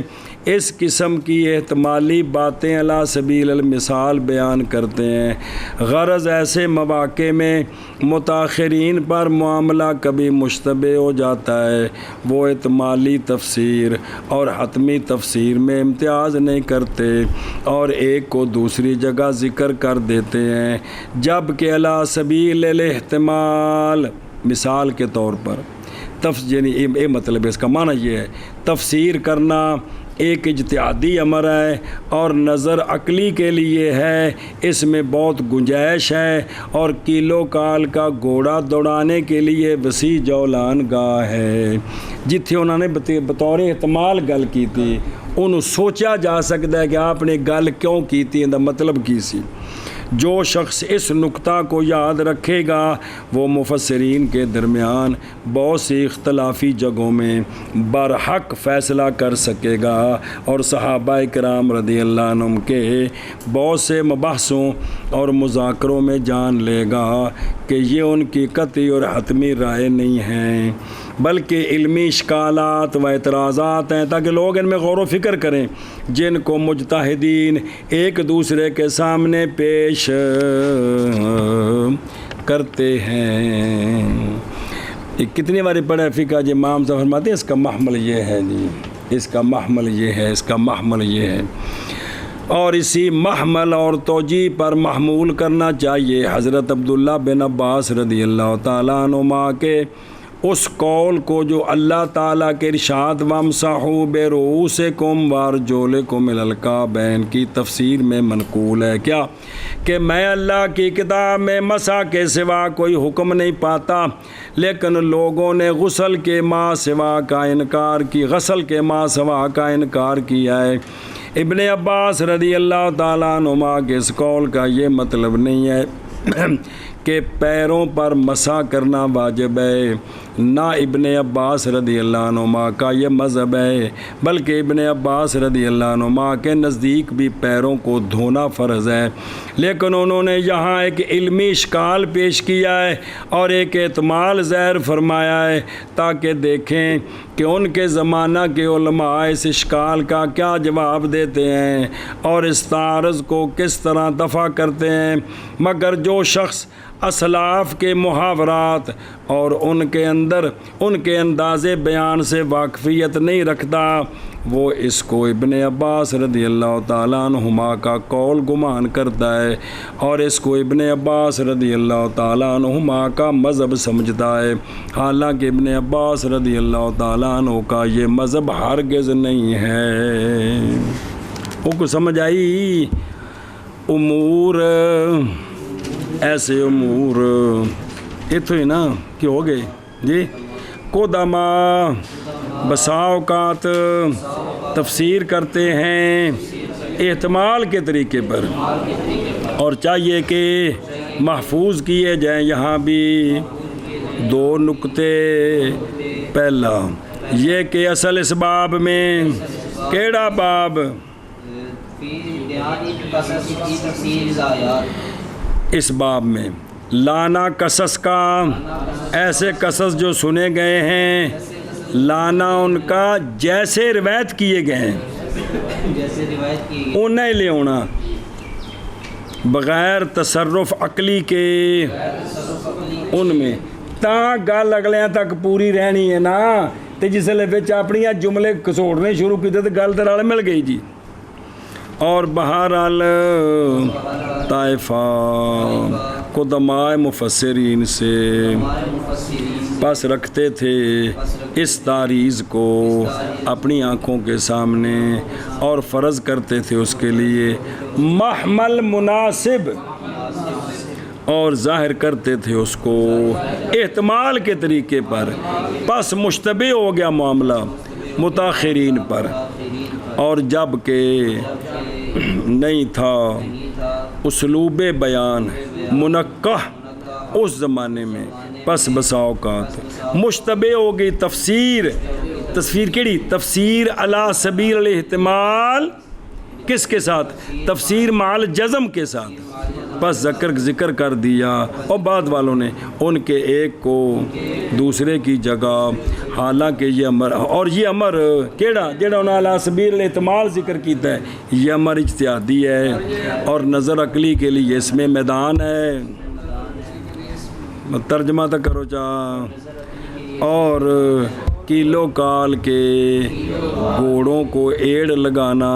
اس قسم کی احتمالی باتیں علی سبیل المثال بیان کرتے ہیں۔ غرض ایسے مواقع میں متاخرین پر معاملہ کبھی مشتبہ ہو جاتا ہے، وہ احتمالی تفسیر اور حتمی تفسیر میں امتیاز نہیں کرتے اور ایک کو دوسری جگہ ذکر کر دیتے ہیں، جبکہ علی سبیل الاحتمال مثال کے طور پر یعنی یہ مطلب اس کا معنی یہ ہے تفسیر کرنا ایک اجتہادی امر ہے اور نظر عقلی کے لیے ہے، اس میں بہت گنجائش ہے اور کیلو کال کا گھوڑا دوڑانے کے لیے وسیع جولان گاہ ہے۔ جتھے انہوں نے بطور احتمال گل کی تھی انہوں سوچا جا سکتا ہے کہ آپ نے گل کیوں کی تھی، اندر مطلب کی سی۔ جو شخص اس نکتہ کو یاد رکھے گا وہ مفسرین کے درمیان بہت سی اختلافی جگہوں میں برحق فیصلہ کر سکے گا اور صحابہ کرام رضی اللہ عنہم کے بہت سے مباحثوں اور مذاکروں میں جان لے گا کہ یہ ان کی قطعی اور حتمی رائے نہیں ہیں بلکہ علمی اشکالات و اعتراضات ہیں، تاکہ لوگ ان میں غور و فکر کریں جن کو مجتہدین ایک دوسرے کے سامنے پیش کرتے ہیں۔ کتنی باری پڑھا فقہ جی امام صاحب فرماتے ہیں اس کا محمل یہ ہے جی، اس کا محمل یہ ہے، اس کا محمل یہ ہے، اور اسی محمل اور توجیہ پر محمول کرنا چاہیے حضرت عبداللہ بن عباس رضی اللہ تعالیٰ عنہما کے اس قول کو جو اللہ تعالیٰ کے ارشاد وَامْسَحُوا بِرُؤُوسِكُمْ وَأَرْجُلِكُمْ إِلَى الْكَعْبَيْنِ کی تفسیر میں منقول ہے کیا کہ میں اللہ کی کتاب میں مسح کے سوا کوئی حکم نہیں پاتا، لیکن لوگوں نے غسل کے ما سوا کا انکار کیا ہے۔ ابن عباس رضی اللہ تعالیٰ عنہما کے اس قول کا یہ مطلب نہیں ہے کہ پیروں پر مسح کرنا واجب ہے، نہ ابن عباس رضی اللہ عنہما کا یہ مذہب ہے، بلکہ ابن عباس رضی اللہ عنہما کے نزدیک بھی پیروں کو دھونا فرض ہے، لیکن انہوں نے یہاں ایک علمی اشکال پیش کیا ہے اور ایک احتمال ظاہر فرمایا ہے تاکہ دیکھیں کہ ان کے زمانہ کے علماء اس اشکال کا کیا جواب دیتے ہیں اور اس تعارض کو کس طرح دفع کرتے ہیں۔ مگر جو شخص اسلاف کے محاورات اور ان کے انداز بیان سے واقفیت نہیں رکھتا، وہ اس کو ابن عباس رضی اللہ تعالیٰ عنہما کا قول گمان کرتا ہے اور اس کو ابن عباس رضی اللہ تعالیٰ عنہما کا مذہب سمجھتا ہے، حالانکہ ابن عباس رضی اللہ تعالیٰ عنہ کا یہ مذہب ہرگز نہیں ہے۔ وہ کو سمجھ آئی؟ امور ایسے امور اتو ہی نا کہ ہو گئے جی۔ قدما بسا اوقات تفسیر کرتے ہیں احتمال کے طریقے پر، اور چاہیے کہ محفوظ کیے جائیں یہاں بھی دو نکتے۔ پہلا یہ کہ اصل اس باب میں کیڑا باب؟ اس باب میں لانا قصص کا، ایسے قصص جو سنے گئے ہیں، لانا ان کا جیسے روایت کیے گئے ہیں انہیں لے ہونا بغیر تصرف عقلی کے ان میں، تاں گل اگلیاں تک پوری رہنی ہے نا، تے جس لے وچ اپنی جملے کسوڑنے شروع کیتے تے گل تے رل مل گئی جی۔ اور بہرحال طائفہ قدماء مفسرین سے پس رکھتے تھے اس تعریض کو اپنی آنکھوں کے سامنے اور فرض کرتے تھے اس کے لیے محمل مناسب، اور ظاہر کرتے تھے اس کو احتمال کے طریقے پر، پس مشتبہ ہو گیا معاملہ متاخرین پر، اور جب کہ نہیں تھا اسلوب بیان منقح اس زمانے میں، پس بسا اوقات مشتبہ ہو گئی تفسیر کیڑی؟ تفسیر علی سبیل الاحتمال، کس کے ساتھ؟ تفسیر مع الجزم کے ساتھ، پس ذکر کر دیا، اور بعد والوں نے ان کے ایک کو دوسرے کی جگہ، حالانکہ یہ امر، اور یہ امر کیڑا جڑا انہوں نے علی سبیل الاحتمال ذکر کیتا ہے، یہ امر اجتہادی ہے اور نظر عقلی کے لیے اس میں میدان ہے۔ ترجمہ تو کرو چاہ، اور کیلو کال کے گھوڑوں کو ایڑ لگانا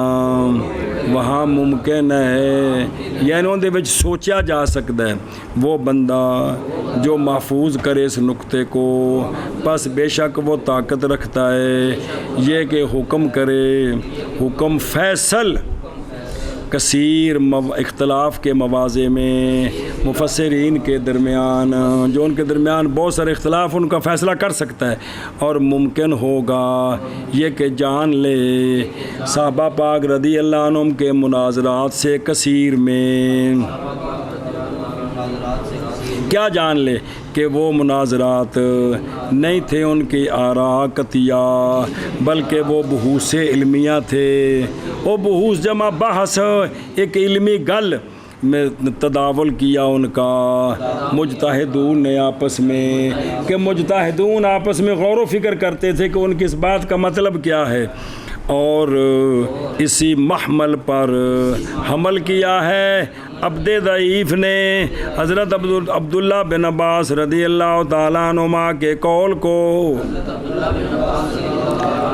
وہاں ممکن ہے، یعنی ان دے وچ سوچا جا سکتا ہے وہ بندہ جو محفوظ کرے اس نقطے کو، پس بے شک وہ طاقت رکھتا ہے یہ کہ حکم کرے، حکم فیصل کثیر اختلاف کے مواضع میں مفسرین کے درمیان، جو ان کے درمیان بہت سارے اختلاف ان کا فیصلہ کر سکتا ہے، اور ممکن ہوگا یہ کہ جان لے صحابہ پاک رضی اللہ عنہم کے مناظرات سے کثیر میں، کیا جان لے کہ وہ مناظرات نہیں تھے ان کی آراء قطعیہ، بلکہ وہ بحوث علمیہ تھے۔ وہ بحوث جمع بحث، ایک علمی گل میں تداول کیا ان کا مجتہدون نے آپس میں، کہ مجتہدون آپس میں غور و فکر کرتے تھے کہ ان کی اس بات کا مطلب کیا ہے، اور اسی محمل پر حمل کیا ہے عبد ضعیف نے حضرت عبداللہ بن عباس رضی اللہ تعالیٰ عنہما کے قول کو۔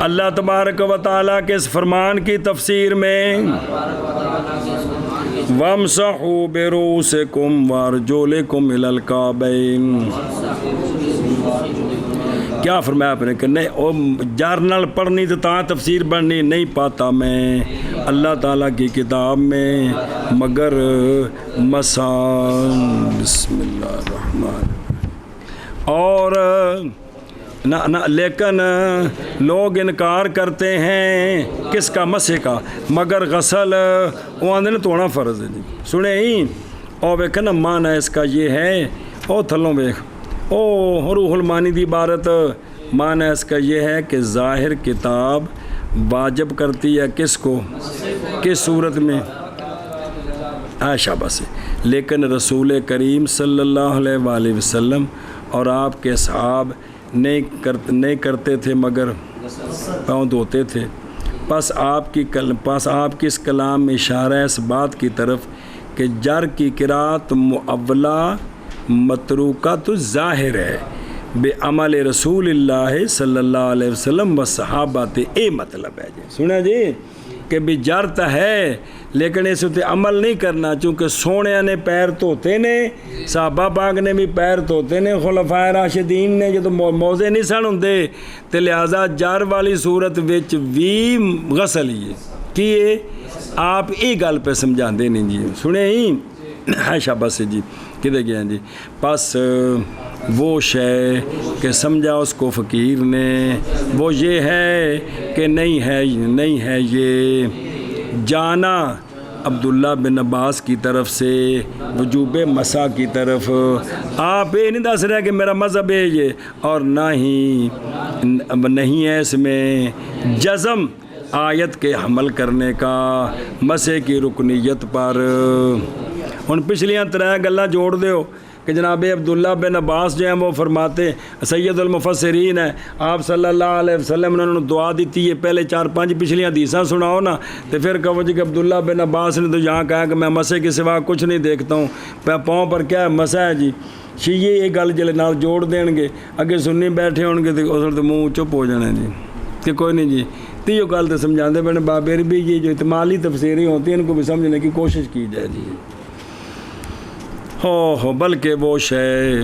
اللہ تبارک و تعالیٰ کے اس فرمان کی تفسیر میں وَامْسَحُوا بِرُؤُوسِكُمْ وَأَرْجُلِكُمْ إِلَى الْكَعْبَيْنِ، کیا فرمایا آپ نے کہ نہیں جارنل پڑھنی تو تاں تفسیر بننی نہیں پاتا میں اللہ تعالیٰ کی کتاب میں مگر مسان، بسم اللہ الرحمن، اور لیکن لوگ انکار کرتے ہیں کس کا؟ مسح کا، مگر غسل وہ آندے نے توڑنا فرض ہے جی، سنے ہی اور ویکھ نا معنی اس کا یہ ہے، او تھلوں ویکھ او روح المانی دی عبارت، معنی اس کا یہ ہے کہ ظاہر کتاب واجب کرتی ہے کس کو، کس صورت میں؟ شاباش سے، لیکن رسول کریم صلی اللہ علیہ وآلہ وسلم اور آپ کے اصحاب نہیں کرتے تھے مگر پاؤں دھوتے تھے۔ پس آپ کی اس کلام میں اشارہ ہے اس بات کی طرف کہ جر کی قرات معولہ متروکہ تو ظاہر ہے بے عمل رسول اللہ صلی اللہ علیہ وسلم و صحابہ، اے مطلب ہے جی، سنیں جی کہ بھی جرت ہے لیکن اس تے عمل نہیں کرنا، چونکہ سونے نے پیر دھوتے نے، صحابہ پاک نے بھی پیر دھوتے نے، خلفائے راشدین نے جدو موزے نہیں سن ہوندے تے لہذا جر والی صورت وچ بھی غسل ہی کیے آپ یہ گل پہ سمجھاندے نہیں جی، سنے ہی ہے شاباش سے جی، کدھر گیا جی، پس وہ شے کہ سمجھا اس کو فقیر نے وہ یہ ہے کہ نہیں ہے یہ جانا عبداللہ بن عباس کی طرف سے وجوب مسح کی طرف، آپ یہ نہیں دس رہے کہ میرا مذہب ہے یہ، اور نہ ہی نہیں ہے اس میں جزم آیت کے حمل کرنے کا مسح کی رکنیت پر۔ ان پچھلیاں 3 گلاں جوڑ دیو کہ جناب عبداللہ بن عباس جو ہیں وہ فرماتے سید المفسرین ہیں، آپ صلی اللہ علیہ وسلم نے انہوں نے دعا دیتی ہے، پہلے 4-5 پچھلیاں حدیثاں سناؤ نا، تو پھر کہو جی کہ عبداللہ بن عباس نے تو یہاں کہا کہ میں مسح کے سوا کچھ نہیں دیکھتا ہوں، پاؤں پر کیا ہے مسح ہے جی، شیعہ یہ گل جلے نال جوڑ دین گے، اگے سنی بیٹھے ہون گے تو اس وقت منہ چپ ہو جانا جی کہ کوئی نہیں جی، تیو گل تو سمجھاندے بنے بابر بھی یہ جو احتمالی تفسیریں ہوتی ہیں ان کو بھی سمجھنے کی کوشش کی جائے جی۔ بلکہ وہ شے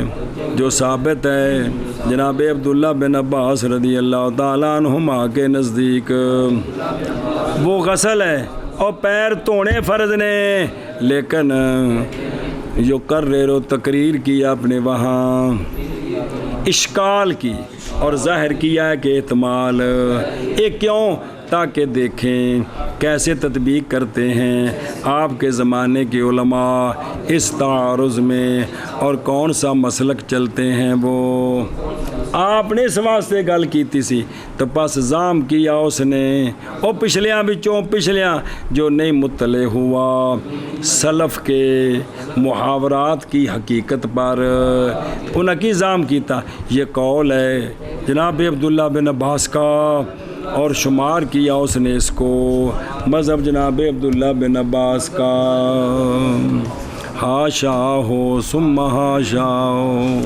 جو ثابت ہے جناب عبداللہ بن عباس رضی اللہ تعالیٰ عنہما کے نزدیک وہ غسل ہے اور پیر دھونے فرض نے، لیکن جو کر رہے رو تقریر کی آپ نے وہاں اشکال کی اور ظاہر کیا ہے کہ احتمال ایک کیوں، تاکہ دیکھیں کیسے تطبیق کرتے ہیں آپ کے زمانے کے علماء اس تعارض میں اور کون سا مسلک چلتے ہیں۔ وہ آپ نے اس واسطے گل کیتی سی تو پس زام کیا اس نے اور پچھلیاں جو نہیں مطلع ہوا سلف کے محاورات کی حقیقت پر انہاں کی زام کیتا، یہ قول ہے جناب عبداللہ بن عباس کا اور شمار کیا اس نے اس کو مذہب جناب عبداللہ بن عباس کا، ہاشا ہو ثم ہاشا ہو۔